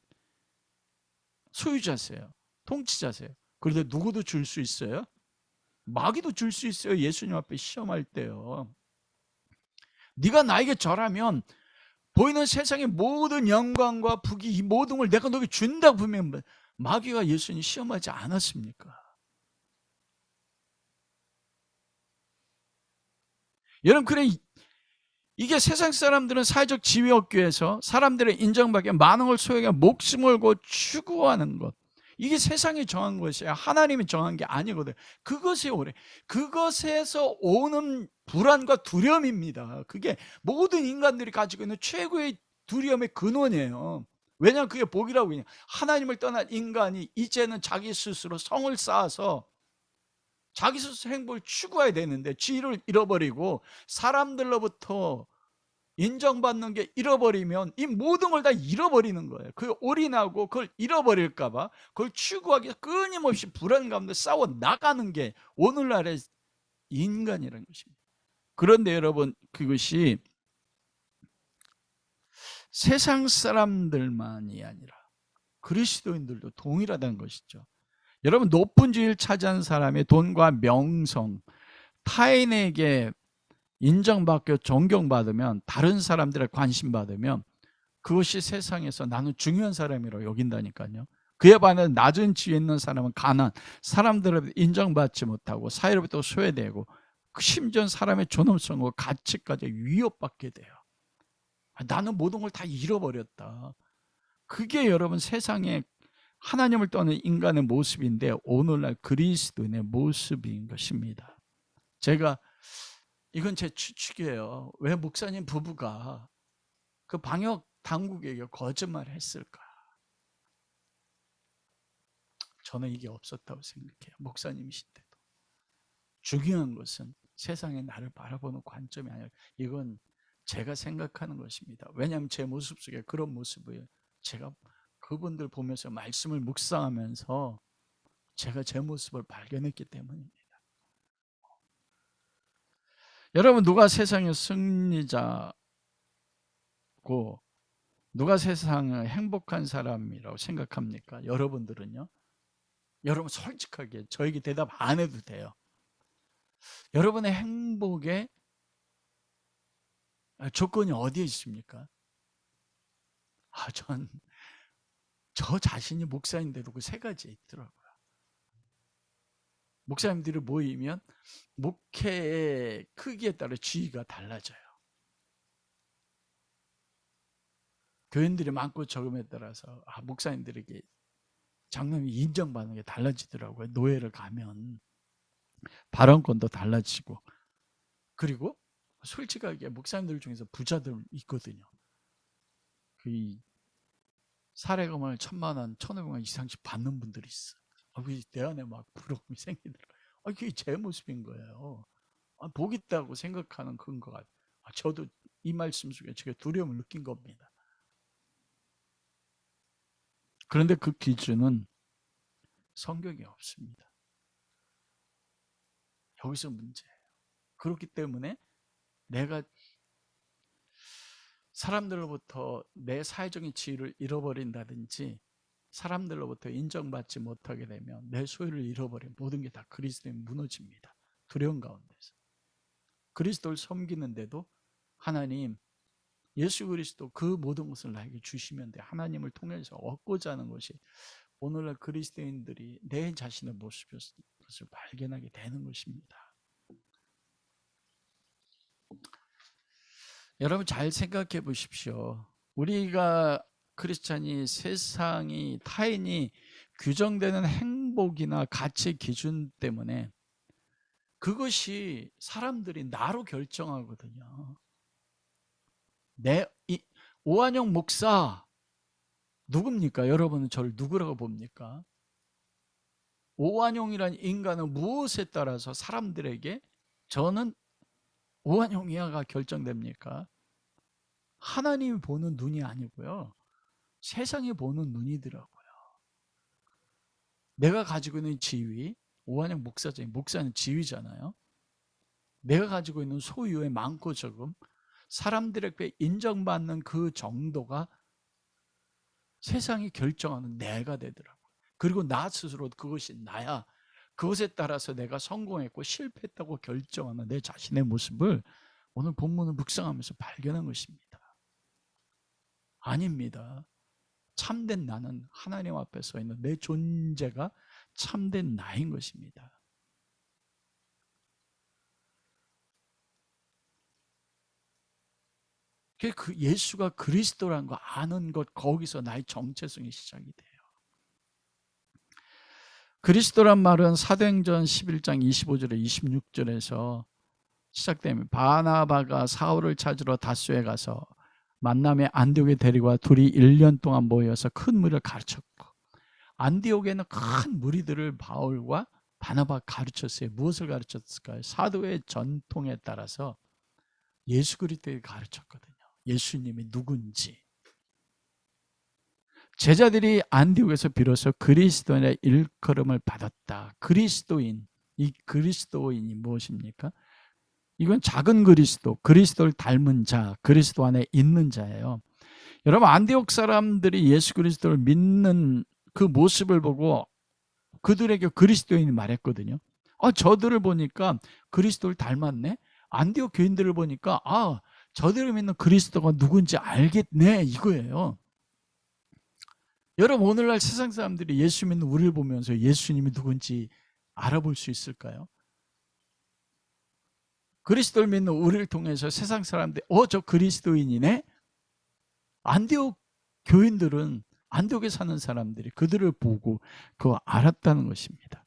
소유자세요, 통치자세요. 그런데 누구도 줄 수 있어요? 마귀도 줄 수 있어요. 예수님 앞에 시험할 때요. 네가 나에게 절하면 보이는 세상의 모든 영광과 부귀, 이 모든 걸 내가 너에게 준다고 분명히 마귀가 예수님 시험하지 않았습니까? 여러분, 그래, 이게 세상 사람들은 사회적 지위 얻기 위해서 사람들의 인정받기, 많은 걸 소유하게 목숨을 걸고 추구하는 것, 이게 세상이 정한 것이야. 하나님이 정한 게 아니거든. 그것이 오래, 그것에서 오는 불안과 두려움입니다. 그게 모든 인간들이 가지고 있는 최고의 두려움의 근원이에요. 왜냐하면 그게 복이라고 그냥, 하나님을 떠난 인간이 이제는 자기 스스로 성을 쌓아서 자기 스스로 행복을 추구해야 되는데 지위를 잃어버리고 사람들로부터 인정받는 게 잃어버리면 이 모든 걸 다 잃어버리는 거예요. 그 올인하고 그걸 잃어버릴까 봐 그걸 추구하기 위해서 끊임없이 불안 가운데 싸워 나가는 게 오늘날의 인간이라는 것입니다. 그런데 여러분, 그것이 세상 사람들만이 아니라 그리스도인들도 동일하다는 것이죠. 여러분, 높은 지위를 차지한 사람의 돈과 명성, 타인에게 인정받고 존경받으면, 다른 사람들의 관심받으면 그것이 세상에서 나는 중요한 사람이라고 여긴다니까요. 그에 반해 낮은 지위에 있는 사람은 가난, 사람들을 인정받지 못하고 사회로부터 소외되고 심지어 사람의 존엄성과 가치까지 위협받게 돼요. 나는 모든 걸 다 잃어버렸다. 그게 여러분 세상에 하나님을 떠난 인간의 모습인데 오늘날 그리스도인의 모습인 것입니다. 제가, 이건 제 추측이에요. 왜 목사님 부부가 그 방역 당국에게 거짓말을 했을까? 저는 이게 없었다고 생각해요. 목사님이신데도. 중요한 것은 세상에 나를 바라보는 관점이 아니라 이건 제가 생각하는 것입니다. 왜냐하면 제 모습 속에 그런 모습을 제가 그분들 보면서 말씀을 묵상하면서 제가 제 모습을 발견했기 때문입니다. 여러분, 누가 세상의 승리자고 누가 세상을 행복한 사람이라고 생각합니까? 여러분들은요? 여러분, 솔직하게 저에게 대답 안 해도 돼요. 여러분의 행복의 조건이 어디에 있습니까? 저 자신이 목사인데도 그 세 가지에 있더라고요. 목사님들이 모이면 목회의 크기에 따라 지위가 달라져요. 교인들이 많고 적음에 따라서 목사님들에게 장로님이 인정받는 게 달라지더라고요. 노예를 가면 발언권도 달라지고. 그리고 솔직하게 목사님들 중에서 부자들 있거든요. 그 사례금을 1,000만 원, 1,500만 이상씩 받는 분들이 있어. 내 안에 막 부러움이 생기더라고요. 그게 제 모습인 거예요. 복 있다고 생각하는 근거가. 저도 이 말씀 속에 제가 두려움을 느낀 겁니다. 그런데 그 기준은 성경에 없습니다. 여기서 문제예요. 그렇기 때문에 내가 사람들로부터 내 사회적인 지위를 잃어버린다든지 사람들로부터 인정받지 못하게 되면 내 소유를 잃어버린 모든 게 다 그리스도에 무너집니다. 두려움 가운데서. 그리스도를 섬기는데도 하나님, 예수 그리스도 그 모든 것을 나에게 주시면 돼. 하나님을 통해서 얻고자 하는 것이 오늘날 그리스도인들이 내 자신의 모습이었을 것을 발견하게 되는 것입니다. 여러분, 잘 생각해 보십시오. 우리가 크리스찬이 세상이 타인이 규정되는 행복이나 가치 기준 때문에 그것이 사람들이 나로 결정하거든요. 오한영 목사 누굽니까? 여러분은 저를 누구라고 봅니까? 오한영이란 인간은 무엇에 따라서 사람들에게 저는 오한영이야가 결정됩니까? 하나님이 보는 눈이 아니고요, 세상이 보는 눈이더라고요. 내가 가지고 있는 지위, 오한영 목사는 지위잖아요. 내가 가지고 있는 소유의 많고 적음, 사람들에게 인정받는 그 정도가 세상이 결정하는 내가 되더라고요. 그리고 나 스스로 그것이 나야, 그것에 따라서 내가 성공했고 실패했다고 결정하는 내 자신의 모습을 오늘 본문을 묵상하면서 발견한 것입니다. 아닙니다. 참된 나는 하나님 앞에 서 있는 내 존재가 참된 나인 것입니다. 그 예수가 그리스도라는 거 아는 것, 거기서 나의 정체성이 시작이 돼요. 그리스도란 말은 사도행전 11장 25절에 26절에서 시작되면 바나바가 사울을 찾으러 다소에 가서 만남에 안디옥에 데리고 와 둘이 1년 동안 모여서 큰 무리를 가르쳤고, 안디옥에는 큰 무리들을 바울과 바나바가 가르쳤어요. 무엇을 가르쳤을까요? 사도의 전통에 따라서 예수 그리스도를 가르쳤거든요. 예수님이 누군지. 제자들이 안디옥에서 비로소 그리스도인의 일컬음을 받았다. 그리스도인, 이 그리스도인이 무엇입니까? 이건 작은 그리스도, 그리스도를 닮은 자, 그리스도 안에 있는 자예요. 여러분, 안디옥 사람들이 예수 그리스도를 믿는 그 모습을 보고 그들에게 그리스도인이 말했거든요. 저들을 보니까 그리스도를 닮았네. 안디옥 교인들을 보니까 저들을 믿는 그리스도가 누군지 알겠네, 이거예요. 여러분, 오늘날 세상 사람들이 예수 믿는 우리를 보면서 예수님이 누군지 알아볼 수 있을까요? 그리스도를 믿는 우리를 통해서 세상 사람들이 저 그리스도인이네? 안디옥 교인들은, 안디옥에 사는 사람들이 그들을 보고 그거 알았다는 것입니다.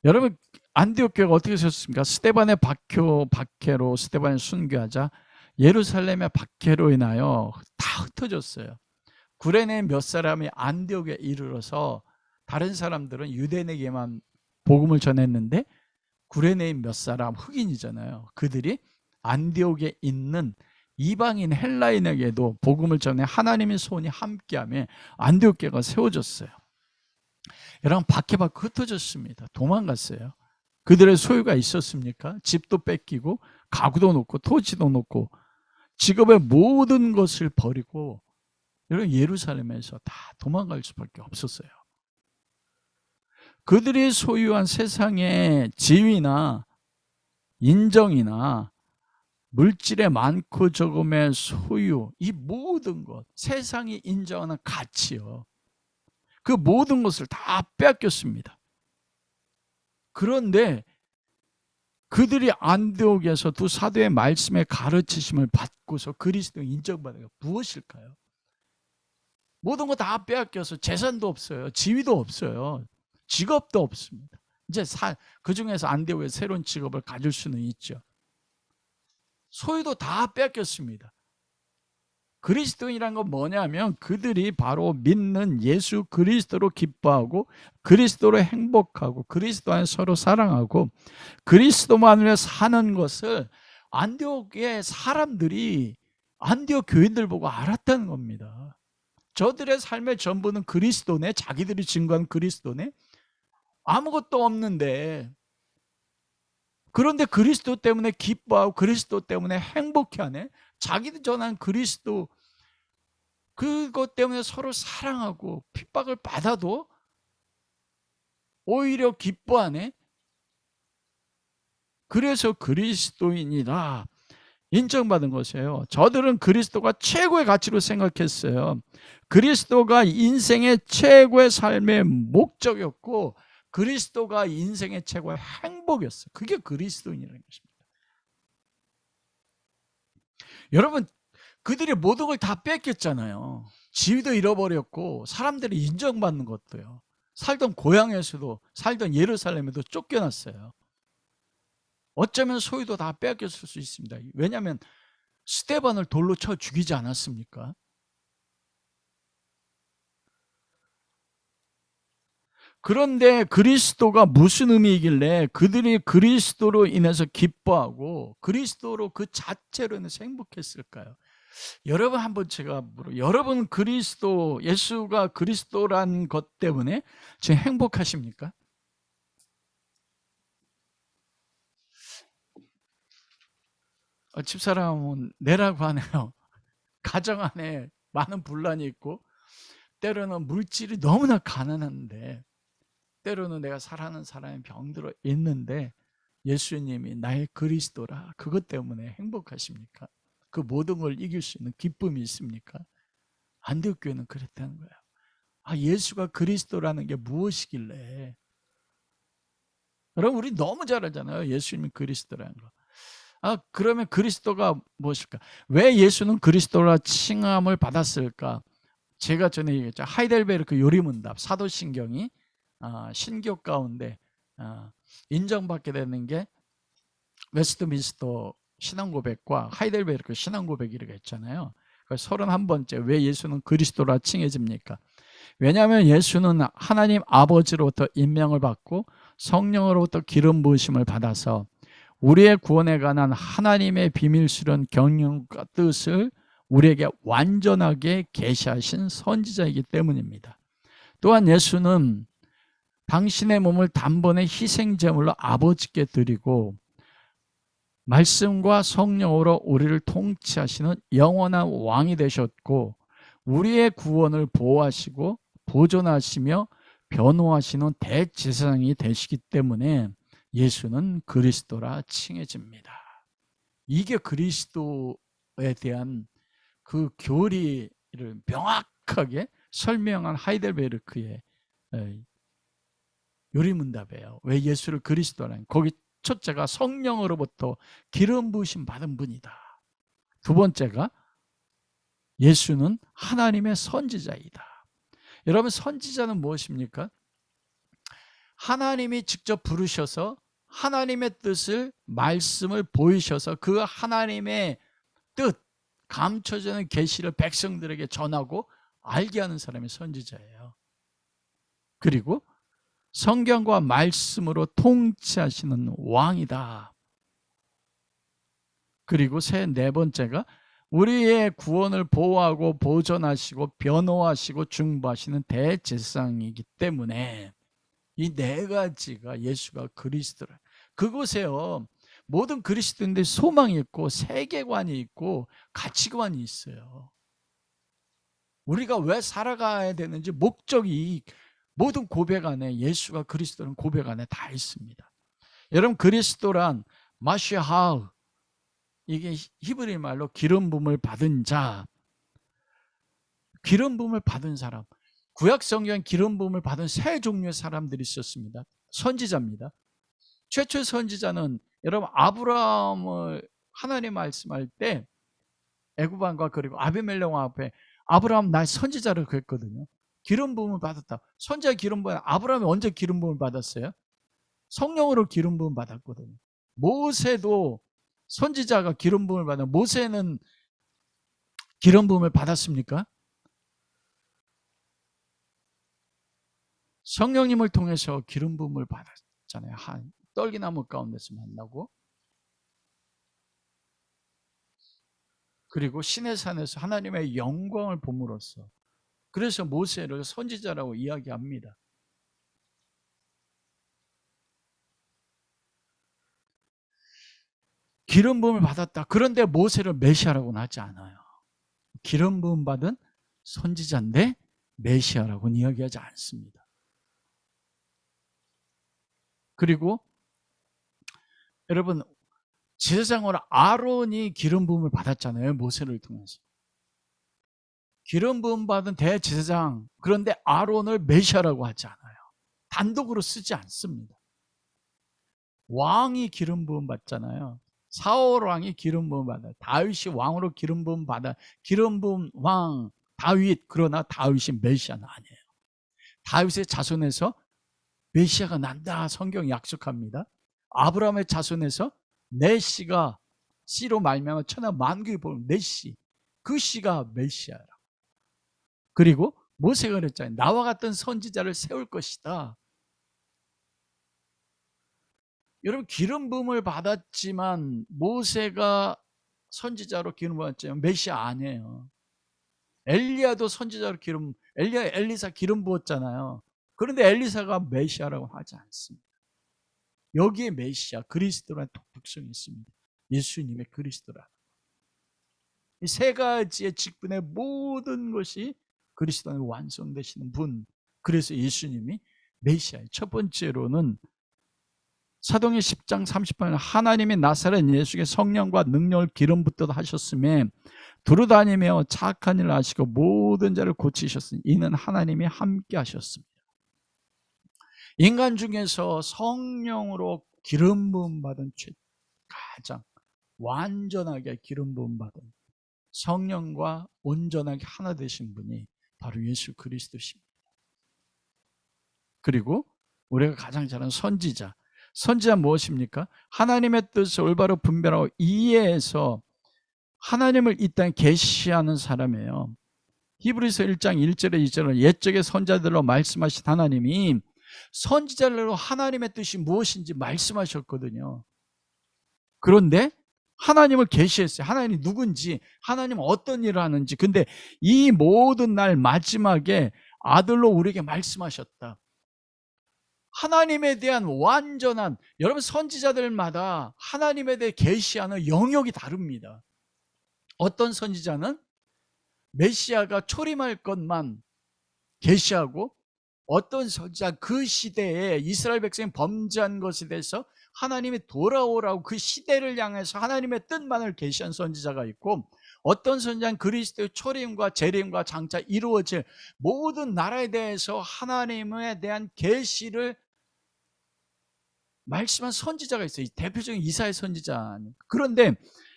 여러분, 안디옥 교회가 어떻게 섰습니까? 스데반의 박해로 스데반을 순교하자 예루살렘의 박해로 인하여 다 흩어졌어요. 구레네 몇 사람이 안디옥에 이르러서 다른 사람들은 유대인에게만 복음을 전했는데 구레네인 몇 사람, 흑인이잖아요. 그들이 안디옥에 있는 이방인 헬라인에게도 복음을 전해 하나님의 손이 함께하며 안디옥 교회가 세워졌어요. 여러분, 박해받고 흩어졌습니다. 도망갔어요. 그들의 소유가 있었습니까? 집도 뺏기고 가구도 놓고 토지도 놓고 직업의 모든 것을 버리고 여러분, 예루살렘에서 다 도망갈 수밖에 없었어요. 그들이 소유한 세상의 지위나 인정이나 물질의 많고 적음의 소유, 이 모든 것, 세상이 인정하는 가치요, 그 모든 것을 다 빼앗겼습니다. 그런데 그들이 안디옥에서 두 사도의 말씀의 가르치심을 받고서 그리스도 인정받은 게 무엇일까요? 모든 거 다 빼앗겨서 재산도 없어요. 지위도 없어요. 직업도 없습니다. 이제 그 중에서 안디옥에서 새로운 직업을 가질 수는 있죠. 소유도 다 빼앗겼습니다. 그리스도인이란 건 뭐냐면 그들이 바로 믿는 예수 그리스도로 기뻐하고 그리스도로 행복하고 그리스도 안에 서로 사랑하고 그리스도만으로 사는 것을 안디옥의 사람들이, 안디옥 교인들 보고 알았다는 겁니다. 저들의 삶의 전부는 그리스도네, 자기들이 증거한 그리스도네, 아무것도 없는데, 그런데 그리스도 때문에 기뻐하고 그리스도 때문에 행복해하네. 자기들 전한 그리스도, 그것 때문에 서로 사랑하고 핍박을 받아도 오히려 기뻐하네. 그래서 그리스도인이다 인정받은 것이에요. 저들은 그리스도가 최고의 가치로 생각했어요. 그리스도가 인생의 최고의 삶의 목적이었고 그리스도가 인생의 최고의 행복이었어요. 그게 그리스도인이라는 것입니다. 여러분, 그들이 모든 걸 다 뺏겼잖아요. 지위도 잃어버렸고 사람들이 인정받는 것도요. 살던 고향에서도, 살던 예루살렘에도 쫓겨났어요. 어쩌면 소유도 다 뺏겼을 수 있습니다. 왜냐하면 스데반을 돌로 쳐 죽이지 않았습니까? 그런데 그리스도가 무슨 의미이길래 그들이 그리스도로 인해서 기뻐하고 그리스도로 그 자체로 인해서 행복했을까요? 여러분, 한번 제가 여러분, 그리스도, 예수가 그리스도란 것 때문에 지금 행복하십니까? 집사람은 내라고 하네요. 가정 안에 많은 분란이 있고 때로는 물질이 너무나 가난한데, 때로는 내가 사랑하는 사람이 병들어 있는데 예수님이 나의 그리스도라, 그것 때문에 행복하십니까? 그 모든 걸 이길 수 있는 기쁨이 있습니까? 안디옥교회는 그랬다는 거예요. 예수가 그리스도라는 게 무엇이길래. 여러분, 우리 너무 잘 알잖아요, 예수님이 그리스도라는 거. 그러면 그리스도가 무엇일까? 왜 예수는 그리스도라 칭함을 받았을까? 제가 전에 얘기했죠. 하이델베르크 요리문답 사도신경이 신교 가운데 인정받게 되는 게 웨스트민스터 신앙고백과 하이델베르크 신앙고백이라고 했잖아요. 31번째, 왜 예수는 그리스도라 칭해집니까? 왜냐하면 예수는 하나님 아버지로부터 임명을 받고 성령으로부터 기름 부으심을 받아서 우리의 구원에 관한 하나님의 비밀스러운 경영과 뜻을 우리에게 완전하게 계시하신 선지자이기 때문입니다. 또한 예수는 당신의 몸을 단번에 희생제물로 아버지께 드리고 말씀과 성령으로 우리를 통치하시는 영원한 왕이 되셨고 우리의 구원을 보호하시고 보존하시며 변호하시는 대제사장이 되시기 때문에 예수는 그리스도라 칭해집니다. 이게 그리스도에 대한 그 교리를 명확하게 설명한 하이델베르크의 요리문답이에요. 왜 예수를 그리스도라는, 거기 첫째가 성령으로부터 기름 부으심 받은 분이다. 두 번째가 예수는 하나님의 선지자이다. 여러분, 선지자는 무엇입니까? 하나님이 직접 부르셔서 하나님의 뜻을, 말씀을 보이셔서 그 하나님의 뜻, 감춰지는 계시를 백성들에게 전하고 알게 하는 사람이 선지자예요. 그리고 성경과 말씀으로 통치하시는 왕이다. 그리고 네 번째가 우리의 구원을 보호하고 보존하시고 변호하시고 중보하시는 대제사장이기 때문에 이 네 가지가 예수가 그리스도라. 그곳에요, 모든 그리스도인들이 소망이 있고 세계관이 있고 가치관이 있어요. 우리가 왜 살아가야 되는지 목적이 모든 고백 안에, 예수가 그리스도는 고백 안에 다 있습니다. 여러분, 그리스도란 마시하우, 이게 히브리 말로 기름 부음을 받은 자, 기름 부음을 받은 사람. 구약 성경 기름 부음을 받은 세 종류의 사람들이 있었습니다. 선지자입니다. 최초의 선지자는 여러분, 아브라함을 하나님 말씀할 때 애굽 왕과 그리고 아비멜렉 왕 앞에 아브라함 나의 선지자를 그랬거든요. 기름 부음을 받았다. 선지자 기름 부음, 아브라함이 언제 기름 부음을 받았어요? 성령으로 기름 부음 받았거든요. 모세도 선지자가 기름 부음을 받아. 모세는 기름 부음을 받았습니까? 성령님을 통해서 기름 부음을 받았잖아요. 떨기나무 가운데서 만나고, 그리고 시내산에서 하나님의 영광을 봄으로써, 그래서 모세를 선지자라고 이야기합니다. 기름 부음을 받았다. 그런데 모세를 메시아라고는 하지 않아요. 기름 부음 받은 선지자인데 메시아라고는 이야기하지 않습니다. 그리고 여러분, 제사장으로 아론이 기름 부음을 받았잖아요. 모세를 통해서. 기름 부음 받은 대제사장, 그런데 아론을 메시아라고 하지 않아요. 단독으로 쓰지 않습니다. 왕이 기름 부음 받잖아요. 사울 왕이 기름 부음 받아, 다윗이 왕으로 기름 부음 받아, 기름 부음 왕 다윗. 그러나 다윗이 메시아는 아니에요. 다윗의 자손에서 메시아가 난다 성경이 약속합니다. 아브라함의 자손에서 내 씨가 씨로 말미암아 천하 만국이 보는 내 씨, 그 씨가 메시아라. 그리고 모세가 그랬잖아요. 나와 같은 선지자를 세울 것이다. 여러분, 기름 부음을 받았지만 모세가 선지자로 기름 부었지만 메시아 아니에요. 엘리야도 선지자로 엘리사 기름 부었잖아요. 그런데 엘리사가 메시아라고 하지 않습니다. 여기에 메시아 그리스도라는 독특성이 있습니다. 예수님의 그리스도라. 이 세 가지의 직분의 모든 것이 그리스도 안에 완성되시는 분. 그래서 예수님이 메시아예요. 첫 번째로는 사도행전 10장 30번에 하나님이 나사렛 예수께 성령과 능력을 기름 붓듯 하셨음에 두루다니며 착한 일을 하시고 모든 자를 고치셨으니 이는 하나님이 함께 하셨습니다. 인간 중에서 성령으로 기름 부음 받은 가장 완전하게 기름 부음 받은 성령과 온전하게 하나 되신 분이 바로 예수 그리스도십니다. 그리고 우리가 가장 잘 아는 선지자. 선지자 무엇입니까? 하나님의 뜻을 올바로 분별하고 이해해서 하나님을 이 땅에 계시하는 사람이에요. 히브리서 1장 1절에 2절은 옛적의 선지자들로 말씀하신 하나님이 선지자들로 하나님의 뜻이 무엇인지 말씀하셨거든요. 그런데 하나님을 계시했어요. 하나님이 누군지, 하나님은 어떤 일을 하는지. 근데 이 모든 날 마지막에 아들로 우리에게 말씀하셨다. 하나님에 대한 완전한, 여러분 선지자들마다 하나님에 대해 계시하는 영역이 다릅니다. 어떤 선지자는 메시아가 초림할 것만 계시하고, 어떤 선지자 그 시대에 이스라엘 백성이 범죄한 것에 대해서 하나님이 돌아오라고 그 시대를 향해서 하나님의 뜻만을 계시한 선지자가 있고, 어떤 선지자는 그리스도의 초림과 재림과 장차 이루어질 모든 나라에 대해서 하나님에 대한 계시를 말씀한 선지자가 있어요. 대표적인 이사야 선지자. 그런데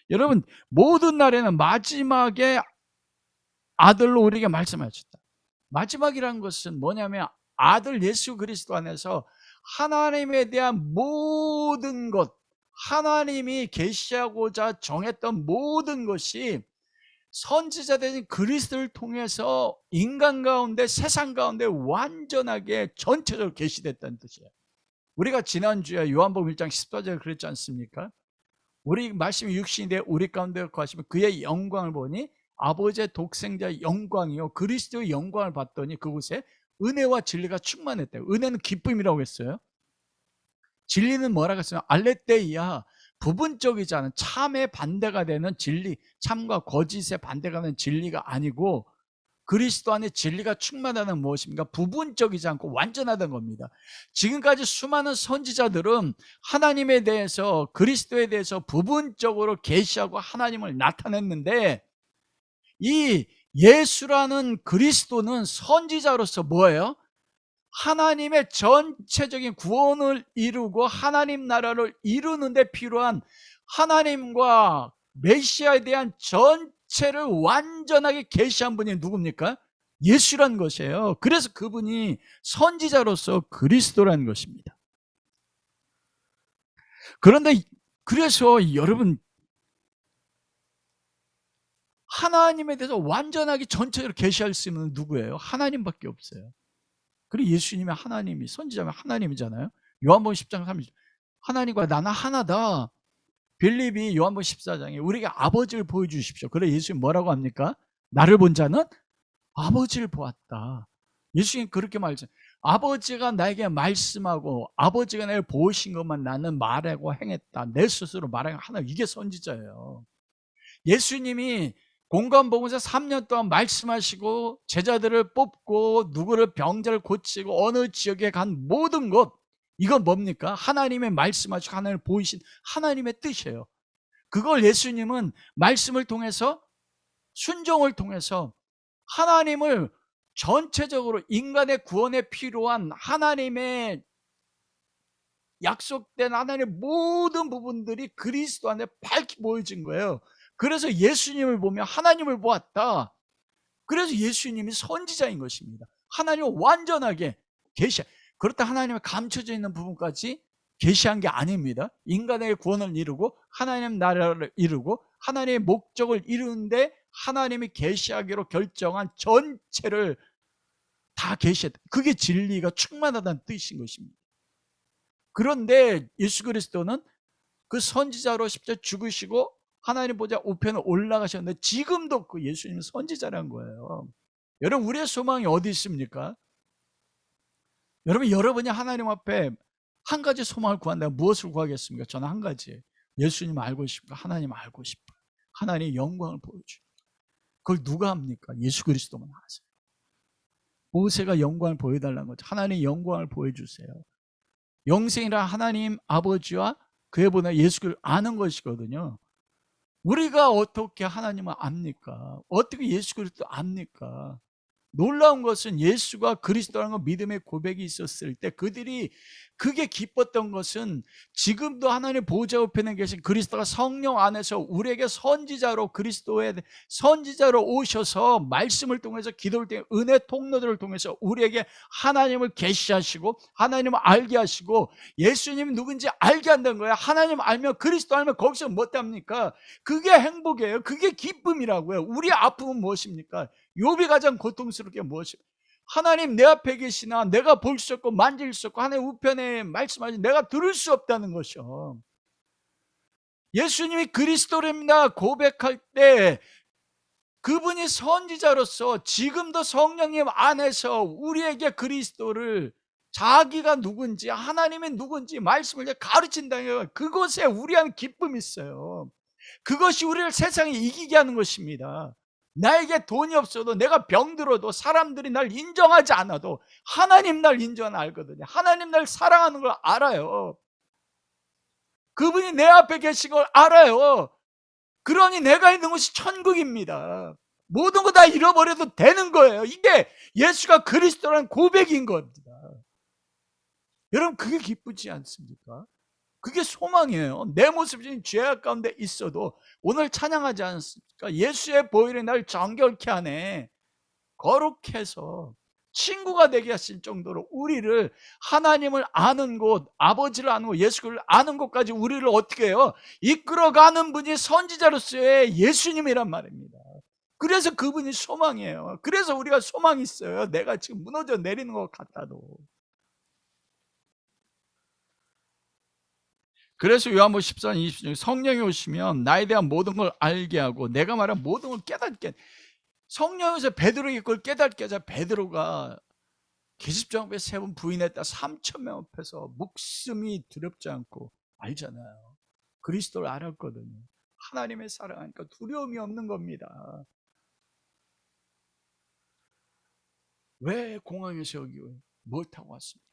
여러분, 모든 날에는 마지막에 아들로 우리에게 말씀하셨다. 마지막이라는 것은 뭐냐면 아들 예수 그리스도 안에서 하나님에 대한 모든 것, 하나님이 계시하고자 정했던 모든 것이 선지자된 그리스도를 통해서 인간 가운데, 세상 가운데 완전하게 전체적으로 계시됐다는 뜻이에요. 우리가 지난주에 요한복음 1장 14절에 그랬지 않습니까? 우리 말씀이 육신이 되어 우리 가운데 거하시면 그의 영광을 보니 아버지의 독생자의 영광이요 그리스도의 영광을 봤더니 그곳에 은혜와 진리가 충만했대요. 은혜는 기쁨이라고 했어요. 진리는 뭐라고 했어요? 알레테이아, 부분적이지 않은 참의 반대가 되는 진리, 참과 거짓의 반대가 되는 진리가 아니고 그리스도 안에 진리가 충만하다는 무엇입니까? 부분적이지 않고 완전하다는 겁니다. 지금까지 수많은 선지자들은 하나님에 대해서, 그리스도에 대해서 부분적으로 계시하고 하나님을 나타냈는데, 이 예수라는 그리스도는 선지자로서 뭐예요? 하나님의 전체적인 구원을 이루고 하나님 나라를 이루는 데 필요한 하나님과 메시아에 대한 전체를 완전하게 계시한 분이 누굽니까? 예수라는 것이에요. 그래서 그분이 선지자로서 그리스도라는 것입니다. 그런데 그래서 여러분, 하나님에 대해서 완전하게 전체적으로 계시할 수 있는 누구예요? 하나님밖에 없어요. 그리고 예수님이 하나님이, 선지자면 하나님이잖아요. 요한복음 10장 30절 하나님과 나는 하나다. 빌립이 요한복음 14장에 우리에게 아버지를 보여주십시오. 그래 예수님 뭐라고 합니까? 나를 본 자는 아버지를 보았다. 예수님 그렇게 말했어요. 아버지가 나에게 말씀하고 아버지가 나를 보신 것만 나는 말하고 행했다. 내 스스로 말하고 하나, 이게 선지자예요. 예수님이 공관복음에서 3년 동안 말씀하시고 제자들을 뽑고 누구를 병자를 고치고 어느 지역에 간 모든 것, 이건 뭡니까? 하나님의 말씀하시고 하나님을 보이신 하나님의 뜻이에요. 그걸 예수님은 말씀을 통해서, 순종을 통해서 하나님을 전체적으로 인간의 구원에 필요한 하나님의 약속된 하나님의 모든 부분들이 그리스도 안에 밝히 보여진 거예요. 그래서 예수님을 보며 하나님을 보았다. 그래서 예수님이 선지자인 것입니다. 하나님을 완전하게 계시. 그렇다 하나님의 감춰져 있는 부분까지 계시한 게 아닙니다. 인간의 구원을 이루고 하나님 나라를 이루고 하나님의 목적을 이루는데 하나님이 계시하기로 결정한 전체를 다 계시했다. 그게 진리가 충만하다는 뜻인 것입니다. 그런데 예수 그리스도는 그 선지자로 십자가에 죽으시고 하나님 보좌 우편에 올라가셨는데 지금도 그 예수님은 선지자라는 거예요. 여러분, 우리의 소망이 어디 있습니까? 여러분이 하나님 앞에 한 가지 소망을 구한다면 무엇을 구하겠습니까? 저는 한 가지예요. 예수님 알고 싶고 하나님 알고 싶어요. 하나님의 영광을 보여줘요. 그걸 누가 합니까? 예수 그리스도만 하세요. 모세가 영광을 보여달라는 거죠. 하나님의 영광을 보여주세요. 영생이란 하나님 아버지와 그의 보내 예수 그리스도를 아는 것이거든요. 우리가 어떻게 하나님을 압니까? 어떻게 예수 그리스도 압니까? 놀라운 것은 예수가 그리스도라는 믿음의 고백이 있었을 때 그들이 그게 기뻤던 것은 지금도 하나님의 보좌 우편에 계신 그리스도가 성령 안에서 우리에게 선지자로 그리스도의 선지자로 오셔서 말씀을 통해서 기도를 통해 은혜 통로들을 통해서 우리에게 하나님을 계시하시고 하나님을 알게 하시고 예수님이 누군지 알게 한다는 거예요. 하나님 알면 그리스도 알면 거기서 못합니까? 그게 행복이에요. 그게 기쁨이라고요. 우리 아픔은 무엇입니까? 욥이 가장 고통스럽게 무엇입니까? 하나님 내 앞에 계시나 내가 볼 수 없고 만질 수 없고 하나님 우편에 말씀하시 내가 들을 수 없다는 것이요. 예수님이 그리스도랍니다 고백할 때 그분이 선지자로서 지금도 성령님 안에서 우리에게 그리스도를 자기가 누군지 하나님이 누군지 말씀을 가르친다는 그것에 우리한 기쁨이 있어요. 그것이 우리를 세상에 이기게 하는 것입니다. 나에게 돈이 없어도 내가 병들어도 사람들이 날 인정하지 않아도 하나님 날 인정하는 알거든요. 하나님 날 사랑하는 걸 알아요. 그분이 내 앞에 계신 걸 알아요. 그러니 내가 있는 곳이 천국입니다. 모든 거 다 잃어버려도 되는 거예요. 이게 예수가 그리스도라는 고백인 겁니다. 여러분, 그게 기쁘지 않습니까? 그게 소망이에요. 내 모습이 죄악 가운데 있어도 오늘 찬양하지 않습니까? 예수의 보혈이 날 정결케 하네. 거룩해 해서 친구가 되게 하실 정도로 우리를 하나님을 아는 곳, 아버지를 아는 곳, 예수를 아는 곳까지 우리를 어떻게 해요? 이끌어가는 분이 선지자로서의 예수님이란 말입니다. 그래서 그분이 소망이에요. 그래서 우리가 소망이 있어요. 내가 지금 무너져 내리는 것 같아도. 그래서 요한복음 14장 20절 성령이 오시면 나에 대한 모든 걸 알게 하고 내가 말한 모든 걸 깨닫게. 성령에서 베드로에게 그걸 깨닫게 하자. 베드로가 계집종 앞에 3번 부인했다. 3,000명 앞에서 목숨이 두렵지 않고 알잖아요. 그리스도를 알았거든요. 하나님의 사랑하니까 두려움이 없는 겁니다. 왜 공항에서 여기 뭘 타고 왔습니까?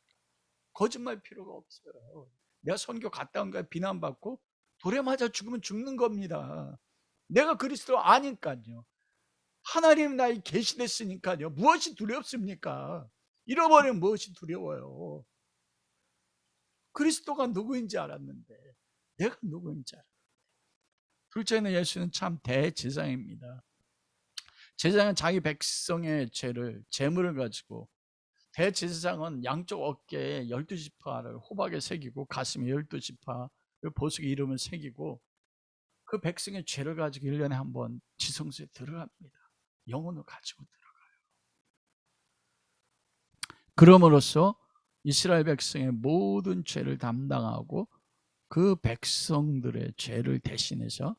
거짓말 필요가 없어요. 내가 선교 갔다 온 거야 비난받고 돌에 맞아 죽으면 죽는 겁니다. 내가 그리스도 아니까요. 하나님 나에 계시됐으니까요. 무엇이 두렵습니까? 잃어버리면 무엇이 두려워요? 그리스도가 누구인지 알았는데 내가 누구인지 알았는데. 둘째는 예수는 참 대제사장입니다. 제사장은 자기 백성의 죄를 제물을 가지고 대제사장은 양쪽 어깨에 12지파를 호박에 새기고 가슴에 12지파 보석의 이름을 새기고 그 백성의 죄를 가지고 1년에 한 번 지성소에 들어갑니다. 영혼을 가지고 들어가요. 그럼으로써 이스라엘 백성의 모든 죄를 담당하고 그 백성들의 죄를 대신해서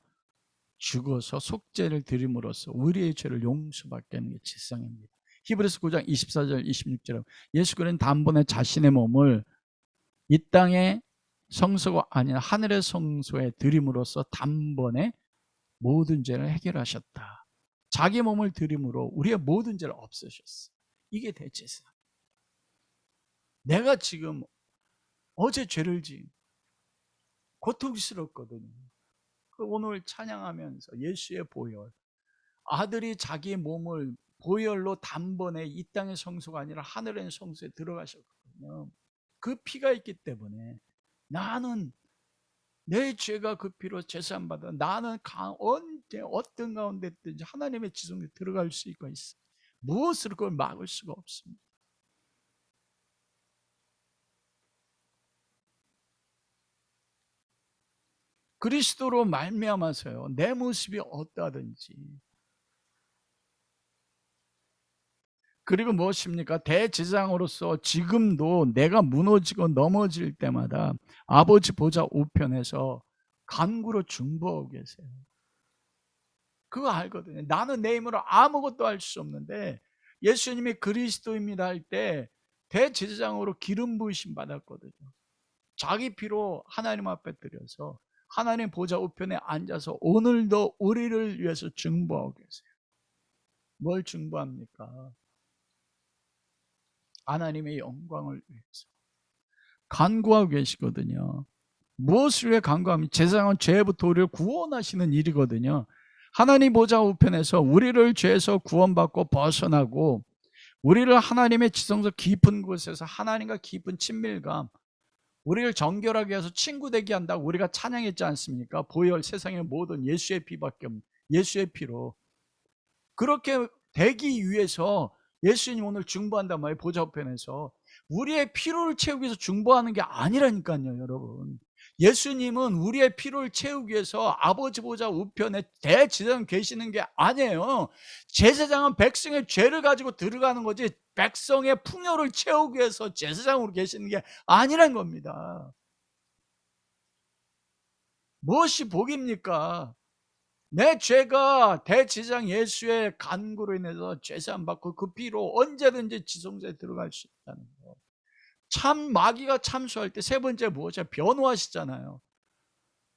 죽어서 속죄를 드림으로써 우리의 죄를 용서받게 하는 게 제사장입니다. 히브리서 9장 24절 26절에 예수 그리스도는 단번에 자신의 몸을 이 땅의 성소가 아닌 하늘의 성소에 드림으로써 단번에 모든 죄를 해결하셨다. 자기 몸을 드림으로 우리의 모든 죄를 없애셨어. 이게 대제사. 내가 지금 어제 죄를 지은 고통스럽거든요. 오늘 찬양하면서 예수의 보혈, 아들이 자기 몸을 보혈로 단번에 이 땅의 성소가 아니라 하늘의 성소에 들어가셨거든요. 그 피가 있기 때문에 나는 내 죄가 그 피로 제사함받아 나는 언제 어떤 가운데 있든지 하나님의 지성에 들어갈 수가 있어. 무엇으로 그걸 막을 수가 없습니다. 그리스도로 말미암아서요, 내 모습이 어떠하든지. 그리고 무엇입니까? 대제사장으로서 지금도 내가 무너지고 넘어질 때마다 아버지 보좌 우편에서 간구로 중보하고 계세요. 그거 알거든요. 나는 내 힘으로 아무것도 할 수 없는데 예수님이 그리스도입니다 할 때 대제사장으로 기름 부으심 받았거든요. 자기 피로 하나님 앞에 드려서 하나님 보좌 우편에 앉아서 오늘도 우리를 위해서 중보하고 계세요. 뭘 중보합니까? 하나님의 영광을 위해서 간구하고 계시거든요. 무엇을 위해 간구하면 제사장은 죄부터 우리를 구원하시는 일이거든요. 하나님 보좌 우편에서 우리를 죄에서 구원받고 벗어나고 우리를 하나님의 지성소 깊은 곳에서 하나님과 깊은 친밀감, 우리를 정결하게 위해서 친구 되게 한다고 우리가 찬양했지 않습니까? 보혈 세상의 모든 예수의 피밖에 없는 예수의 피로 그렇게 되기 위해서 예수님 오늘 중보한단 말이에요. 보좌 우편에서 우리의 피로를 채우기 위해서 중보하는 게 아니라니까요, 여러분. 예수님은 우리의 피로를 채우기 위해서 아버지 보좌 우편에 대제사장 계시는 게 아니에요. 제사장은 백성의 죄를 가지고 들어가는 거지 백성의 풍요를 채우기 위해서 제사장으로 계시는 게 아니란 겁니다. 무엇이 복입니까? 내 죄가 대제사장 예수의 간구로 인해서 죄사함 받고 그 피로 언제든지 지성소에 들어갈 수 있다는 거. 참 마귀가 참수할 때 세 번째 무엇이야? 변호하시잖아요.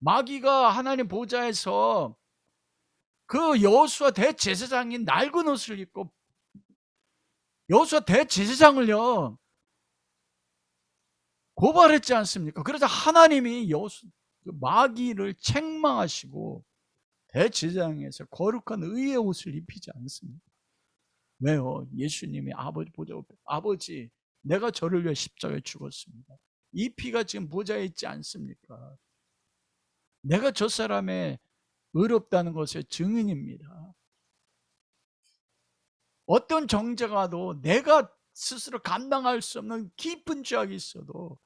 마귀가 하나님 보좌에서 그 여호수아 대제사장인 낡은 옷을 입고 여호수아 대제사장을요 고발했지 않습니까? 그래서 하나님이 마귀를 책망하시고 대제사장에서 거룩한 의의 옷을 입히지 않습니다. 왜요? 예수님이 아버지 보좌 앞에 아버지 내가 저를 위해 십자가에 죽었습니다. 이 피가 지금 보좌에 있지 않습니까? 내가 저 사람의 의롭다는 것의 증인입니다. 어떤 정죄가 와도 내가 스스로 감당할 수 없는 깊은 죄악이 있어도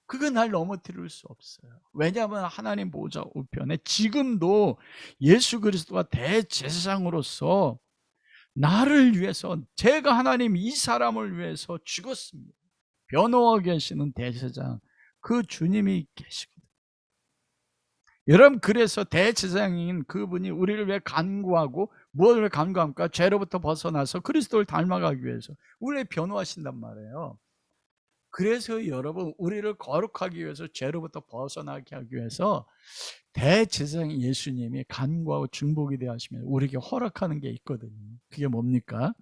그건 날 넘어뜨릴 수 없어요. 왜냐하면 하나님 보좌 우편에 지금도 예수 그리스도가 대제사장으로서 나를 위해서 제가 하나님 이 사람을 위해서 죽었습니다. 변호하고 계시는 대제사장 그 주님이 계시거든요. 여러분 그래서 대제사장인 그분이 우리를 왜 간구하고 무엇을 왜 간구합니까? 죄로부터 벗어나서 그리스도를 닮아가기 위해서 우리를 변호하신단 말이에요. 그래서 여러분 우리를 거룩하기 위해서 죄로부터 벗어나게 하기 위해서 대제사장 예수님이 간구하고 중보기 대하시면 우리에게 허락하는 게 있거든요. 그게 뭡니까?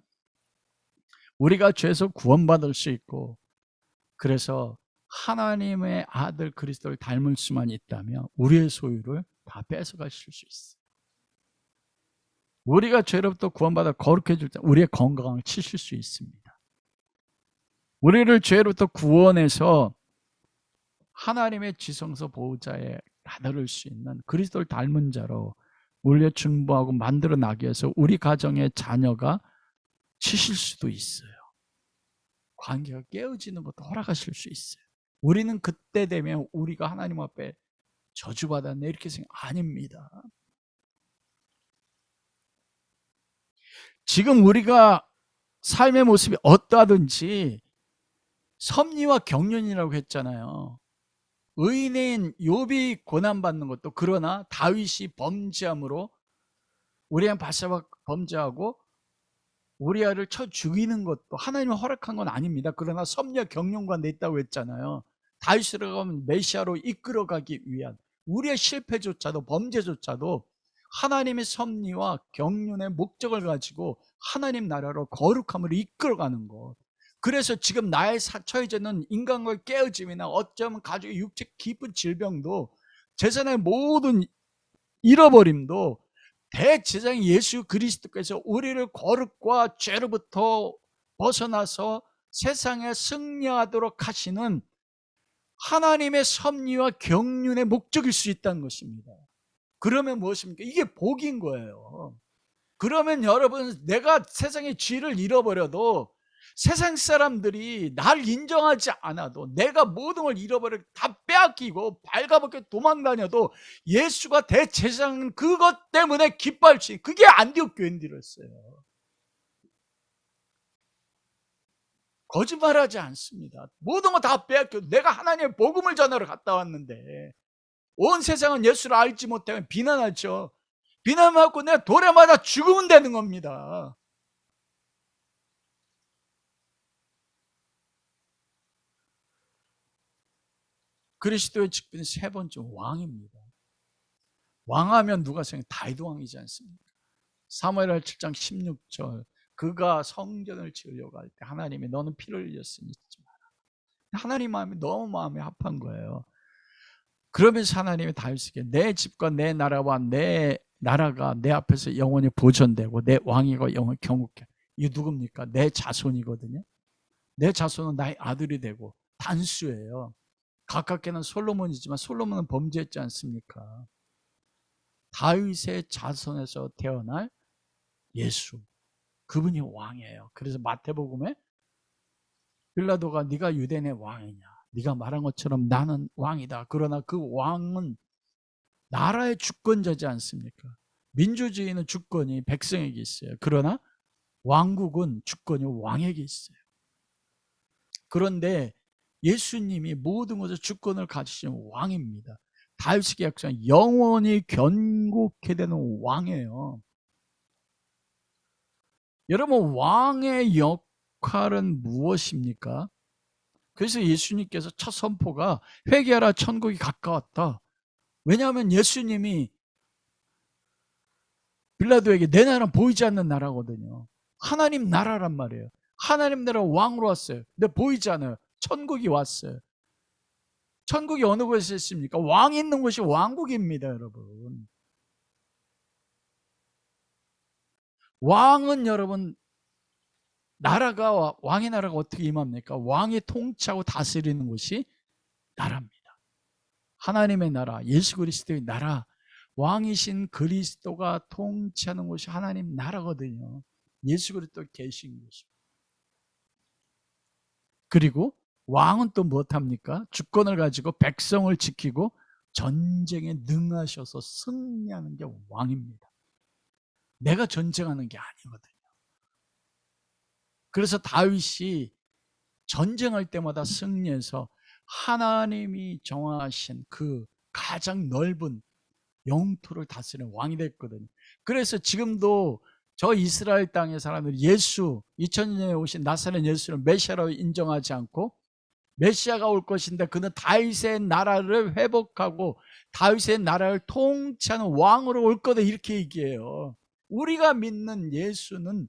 우리가 죄에서 구원받을 수 있고 그래서 하나님의 아들 그리스도를 닮을 수만 있다면 우리의 소유를 다 뺏어가실 수 있어요. 우리가 죄로부터 구원받아 거룩해질 때 우리의 건강을 치실 수 있습니다. 우리를 죄로부터 구원해서 하나님의 지성소 보호자에 다다를 수 있는 그리스도를 닮은 자로 우리를 중보하고 만들어 나기 위해서 우리 가정의 자녀가 치실 수도 있어요. 관계가 깨어지는 것도 허락하실 수 있어요. 우리는 그때 되면 우리가 하나님 앞에 저주받았네 이렇게 생각 아닙니다. 지금 우리가 삶의 모습이 어떠하든지 섭리와 경륜이라고 했잖아요. 의인인 욥이 고난받는 것도 그러나 다윗이 범죄함으로 우리랑 바세바 범죄하고 우리아를 쳐 죽이는 것도 하나님이 허락한 건 아닙니다. 그러나 섭리와 경륜과 냈다고 했잖아요. 다윗으로 가면 메시아로 이끌어가기 위한 우리의 실패조차도 범죄조차도 하나님의 섭리와 경륜의 목적을 가지고 하나님 나라로 거룩함으로 이끌어가는 것. 그래서 지금 나의 처해지는 인간과의 깨어짐이나 어쩌면 가족의 육체 깊은 질병도 재산의 모든 잃어버림도 대제사장 예수 그리스도께서 우리를 거룩과 죄로부터 벗어나서 세상에 승리하도록 하시는 하나님의 섭리와 경륜의 목적일 수 있다는 것입니다. 그러면 무엇입니까? 이게 복인 거예요. 그러면 여러분, 내가 세상의 지위를 잃어버려도, 세상 사람들이 날 인정하지 않아도, 내가 모든 걸 잃어버려 다 빼앗기고 발가벗겨 도망다녀도 예수가 대제사장은 그것 때문에 기뻐할 수 있는, 그게 안디옥 교인들이었어요. 거짓말하지 않습니다. 모든 거 다 빼앗겨. 내가 하나님의 복음을 전하러 갔다 왔는데 온 세상은 예수를 알지 못하면 비난하죠. 비난받고 내가 돌에 맞아 죽으면 되는 겁니다. 그리스도의 직분이 세 번째 왕입니다. 왕하면 누가 생각해? 다윗 왕이지 않습니까? 사무엘하 7장 16절, 그가 성전을 지으려고 할 때 하나님이 너는 피를 흘렸으니 잊지 마라. 하나님 마음이 너무 마음에 합한 거예요. 그러면서 하나님이 다윗에게 내 집과 내 나라와 내 나라가 내 앞에서 영원히 보존되고 내 왕위가 영원히 경국해. 이게 누굽니까? 내 자손이거든요. 내 자손은 나의 아들이 되고, 단수예요. 가깝게는 솔로몬이지만 솔로몬은 범죄했지 않습니까? 다윗의 자손에서 태어날 예수, 그분이 왕이에요. 그래서 마태복음에 빌라도가 네가 유대인의 왕이냐, 네가 말한 것처럼 나는 왕이다. 그러나 그 왕은 나라의 주권자지 않습니까? 민주주의는 주권이 백성에게 있어요. 그러나 왕국은 주권이 왕에게 있어요. 그런데 예수님이 모든 것의 주권을 가지신 왕입니다. 다윗의 계약상 영원히 견고케 되는 왕이에요. 여러분, 왕의 역할은 무엇입니까? 그래서 예수님께서 첫 선포가 회개하라 천국이 가까웠다. 왜냐하면 예수님이 빌라도에게 내 나라는 보이지 않는 나라거든요. 하나님 나라란 말이에요. 하나님 나라 왕으로 왔어요. 근데 보이지 않아요. 천국이 왔어요. 천국이 어느 곳에 있습니까? 왕이 있는 곳이 왕국입니다, 여러분. 왕은 여러분, 나라가, 왕의 나라가 어떻게 임합니까? 왕이 통치하고 다스리는 곳이 나라입니다. 하나님의 나라, 예수 그리스도의 나라, 왕이신 그리스도가 통치하는 곳이 하나님 나라거든요. 예수 그리스도 계신 곳입니다. 그리고 왕은 또 무엇합니까? 주권을 가지고 백성을 지키고 전쟁에 능하셔서 승리하는 게 왕입니다. 내가 전쟁하는 게 아니거든요. 그래서 다윗이 전쟁할 때마다 승리해서 하나님이 정하신 그 가장 넓은 영토를 다스리는 왕이 됐거든요. 그래서 지금도 저 이스라엘 땅의 사람들이 예수, 2000년에 오신 나사렛 예수를 메시아로 인정하지 않고, 메시아가 올 것인데 그는 다윗의 나라를 회복하고 다윗의 나라를 통치하는 왕으로 올 거다, 이렇게 얘기해요. 우리가 믿는 예수는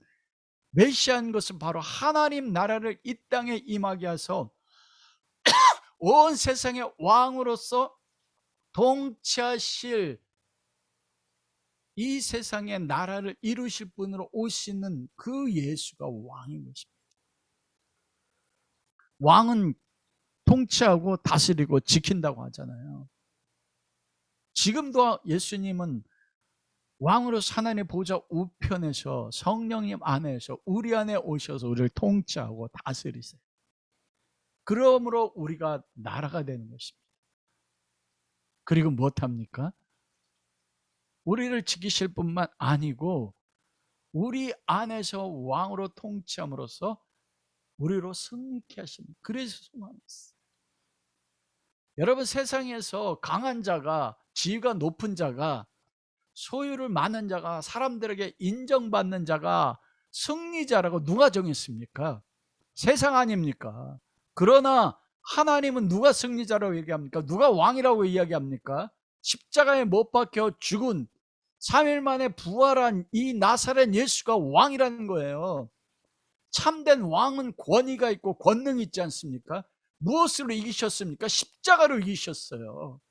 메시아인 것은 바로 하나님 나라를 이 땅에 임하게 해서 온 세상의 왕으로서 통치하실, 이 세상의 나라를 이루실 분으로 오시는 그 예수가 왕인 것입니다. 왕은 통치하고 다스리고 지킨다고 하잖아요. 지금도 예수님은 왕으로서 하나님의 보좌 우편에서 성령님 안에서 우리 안에 오셔서 우리를 통치하고 다스리세요. 그러므로 우리가 나라가 되는 것입니다. 그리고 무엇합니까? 우리를 지키실 뿐만 아니고 우리 안에서 왕으로 통치함으로써 우리로 승리케 하시는, 그래서 소망했어요. 여러분, 세상에서 강한 자가, 지위가 높은 자가, 소유를 많은 자가, 사람들에게 인정받는 자가 승리자라고 누가 정했습니까? 세상 아닙니까? 그러나 하나님은 누가 승리자라고 얘기합니까? 누가 왕이라고 이야기합니까? 십자가에 못 박혀 죽은 3일 만에 부활한 이 나사렛 예수가 왕이라는 거예요. 참된 왕은 권위가 있고 권능이 있지 않습니까? 무엇으로 이기셨습니까? 십자가로 이기셨어요.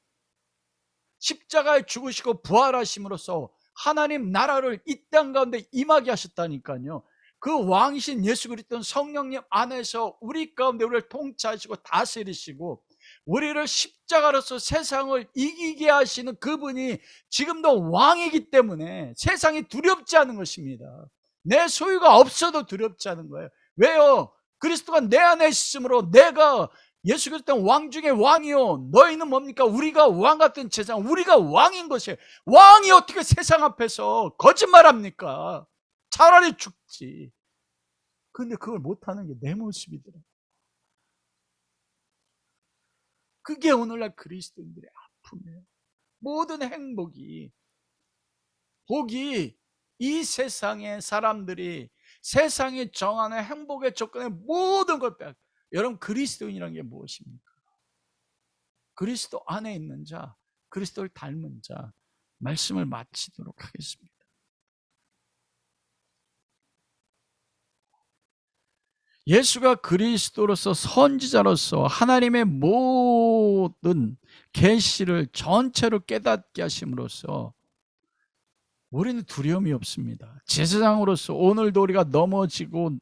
십자가에 죽으시고 부활하심으로써 하나님 나라를 이 땅 가운데 임하게 하셨다니까요. 그 왕이신 예수 그리스도는 성령님 안에서 우리 가운데 우리를 통치하시고 다스리시고 우리를 십자가로서 세상을 이기게 하시는 그분이 지금도 왕이기 때문에 세상이 두렵지 않은 것입니다. 내 소유가 없어도 두렵지 않은 거예요. 왜요? 그리스도가 내 안에 있으므로 내가 예수 그리스도 왕 중에 왕이요, 너희는 뭡니까? 우리가 왕 같은 세상, 우리가 왕인 것이에요. 왕이 어떻게 세상 앞에서 거짓말합니까? 차라리 죽지. 근데 그걸 못하는 게 내 모습이더라. 그게 오늘날 그리스도인들의 아픔이에요. 모든 행복이, 복이 이 세상의 사람들이 세상이 정하는 행복의 조건에 모든 걸 빼앗겨. 여러분, 그리스도인이라는 게 무엇입니까? 그리스도 안에 있는 자, 그리스도를 닮은 자. 말씀을 마치도록 하겠습니다. 예수가 그리스도로서 선지자로서 하나님의 모든 계시를 전체로 깨닫게 하심으로써 우리는 두려움이 없습니다. 제사장으로서 오늘도 우리가 넘어지고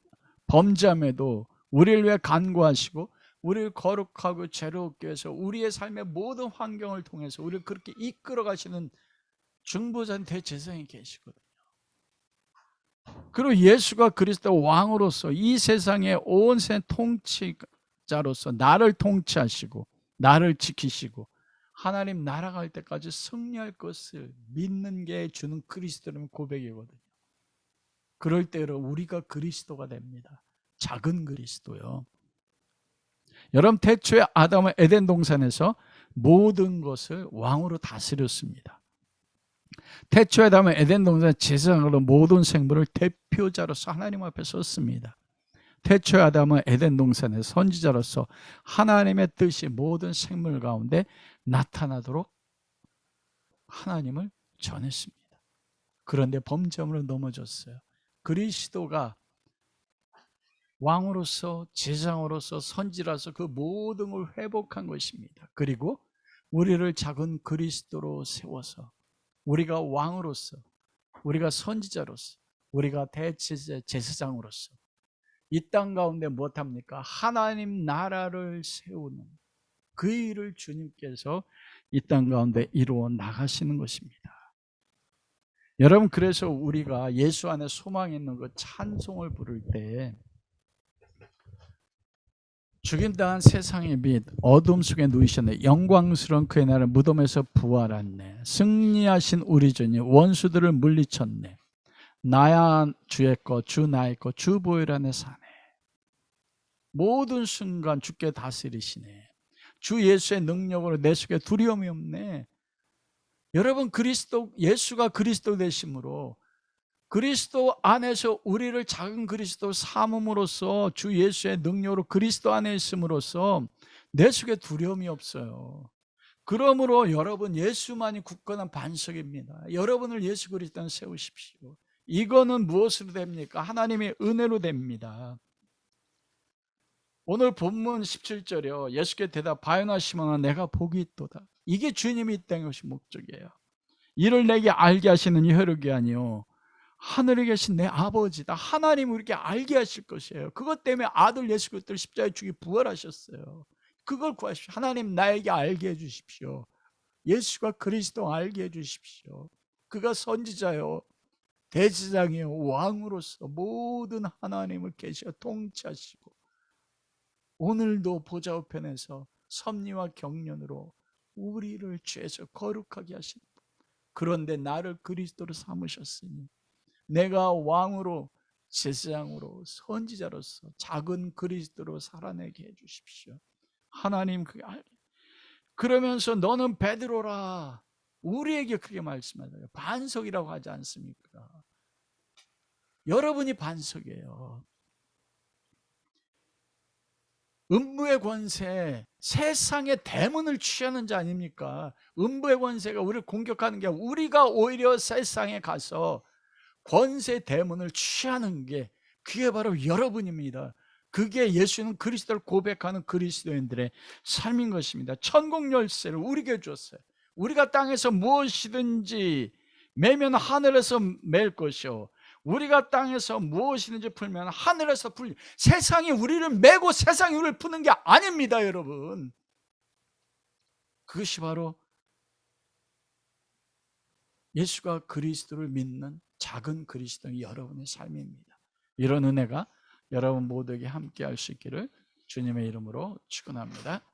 범죄함에도 우리를 위해 간구하시고 우리를 거룩하고 죄롭게 해서 우리의 삶의 모든 환경을 통해서 우리를 그렇게 이끌어 가시는 중보자인 대제사장이 계시거든요. 그리고 예수가 그리스도 왕으로서 이 세상의 온 세상 통치자로서 나를 통치하시고 나를 지키시고 하나님 나라 갈 때까지 승리할 것을 믿는 게 주는 그리스도라는 고백이거든요. 그럴 때 우리가 그리스도가 됩니다. 작은 그리스도요. 여러분, 태초에 아담은 에덴 동산에서 모든 것을 왕으로 다스렸습니다. 태초에 아담은 에덴 동산 제사장으로 모든 생물을 대표자로서 하나님 앞에 섰습니다. 태초에 아담은 에덴 동산의 선지자로서 하나님의 뜻이 모든 생물 가운데 나타나도록 하나님을 전했습니다. 그런데 범죄함으로 넘어졌어요. 그리스도가 왕으로서 제사장으로서 선지라서 그 모든 걸 회복한 것입니다. 그리고 우리를 작은 그리스도로 세워서 우리가 왕으로서, 우리가 선지자로서, 우리가 대제사장으로서 이 땅 가운데 무엇합니까? 하나님 나라를 세우는 그 일을 주님께서 이 땅 가운데 이루어 나가시는 것입니다. 여러분, 그래서 우리가 예수 안에 소망 있는 그 찬송을 부를 때 죽임당한 세상의 빛 어둠 속에 누이셨네, 영광스러운 그의 나라 무덤에서 부활했네, 승리하신 우리 주님 원수들을 물리쳤네, 나야 주의 것 주 나의 것 주 보혈 안에 사네, 모든 순간 주께 다스리시네, 주 예수의 능력으로 내 속에 두려움이 없네. 여러분, 그리스도 예수가 그리스도 되심으로 그리스도 안에서 우리를 작은 그리스도 삼음으로써 주 예수의 능력으로 그리스도 안에 있음으로써 내 속에 두려움이 없어요. 그러므로 여러분, 예수만이 굳건한 반석입니다. 여러분을 예수 그리스도는 세우십시오. 이거는 무엇으로 됩니까? 하나님의 은혜로 됩니다. 오늘 본문 17절이요. 예수께 대답하였나 시몬아 내가 복이 있도다. 이게 주님이 이 땅에 오신 목적이에요. 이를 내게 알게 하시는 혈육이 아니요 하늘에 계신 내 아버지다. 하나님 우리에게 알게 하실 것이에요. 그것 때문에 아들 예수 그리스도를 십자가에 죽이 부활하셨어요. 그걸 구하십시오. 하나님 나에게 알게 해주십시오. 예수가 그리스도 알게 해주십시오. 그가 선지자요 대제사장이요 왕으로서 모든 하나님을 계셔 통치하시고 오늘도 보좌 우편에서 섭리와 경륜으로 우리를 죄에서 거룩하게 하시는 분. 그런데 나를 그리스도로 삼으셨으니 내가 왕으로 제사장으로 선지자로서 작은 그리스도로 살아내게 해주십시오. 하나님 그게 알게. 그러면서 너는 베드로라 우리에게 그렇게 말씀하세요. 반석이라고 하지 않습니까? 여러분이 반석이에요. 음부의 권세, 세상의 대문을 취하는 자 아닙니까? 음부의 권세가 우리를 공격하는 게 우리가 오히려 세상에 가서 권세 대문을 취하는 게 그게 바로 여러분입니다. 그게 예수는 그리스도를 고백하는 그리스도인들의 삶인 것입니다. 천국 열쇠를 우리에게 줬어요. 우리가 땅에서 무엇이든지 매면 하늘에서 맬 것이요 우리가 땅에서 무엇이든지 풀면 하늘에서 풀. 세상이 우리를 메고 세상이 우리를 푸는 게 아닙니다. 여러분, 그것이 바로 예수가 그리스도를 믿는 작은 그리스도인 여러분의 삶입니다. 이런 은혜가 여러분 모두에게 함께 할 수 있기를 주님의 이름으로 축원합니다.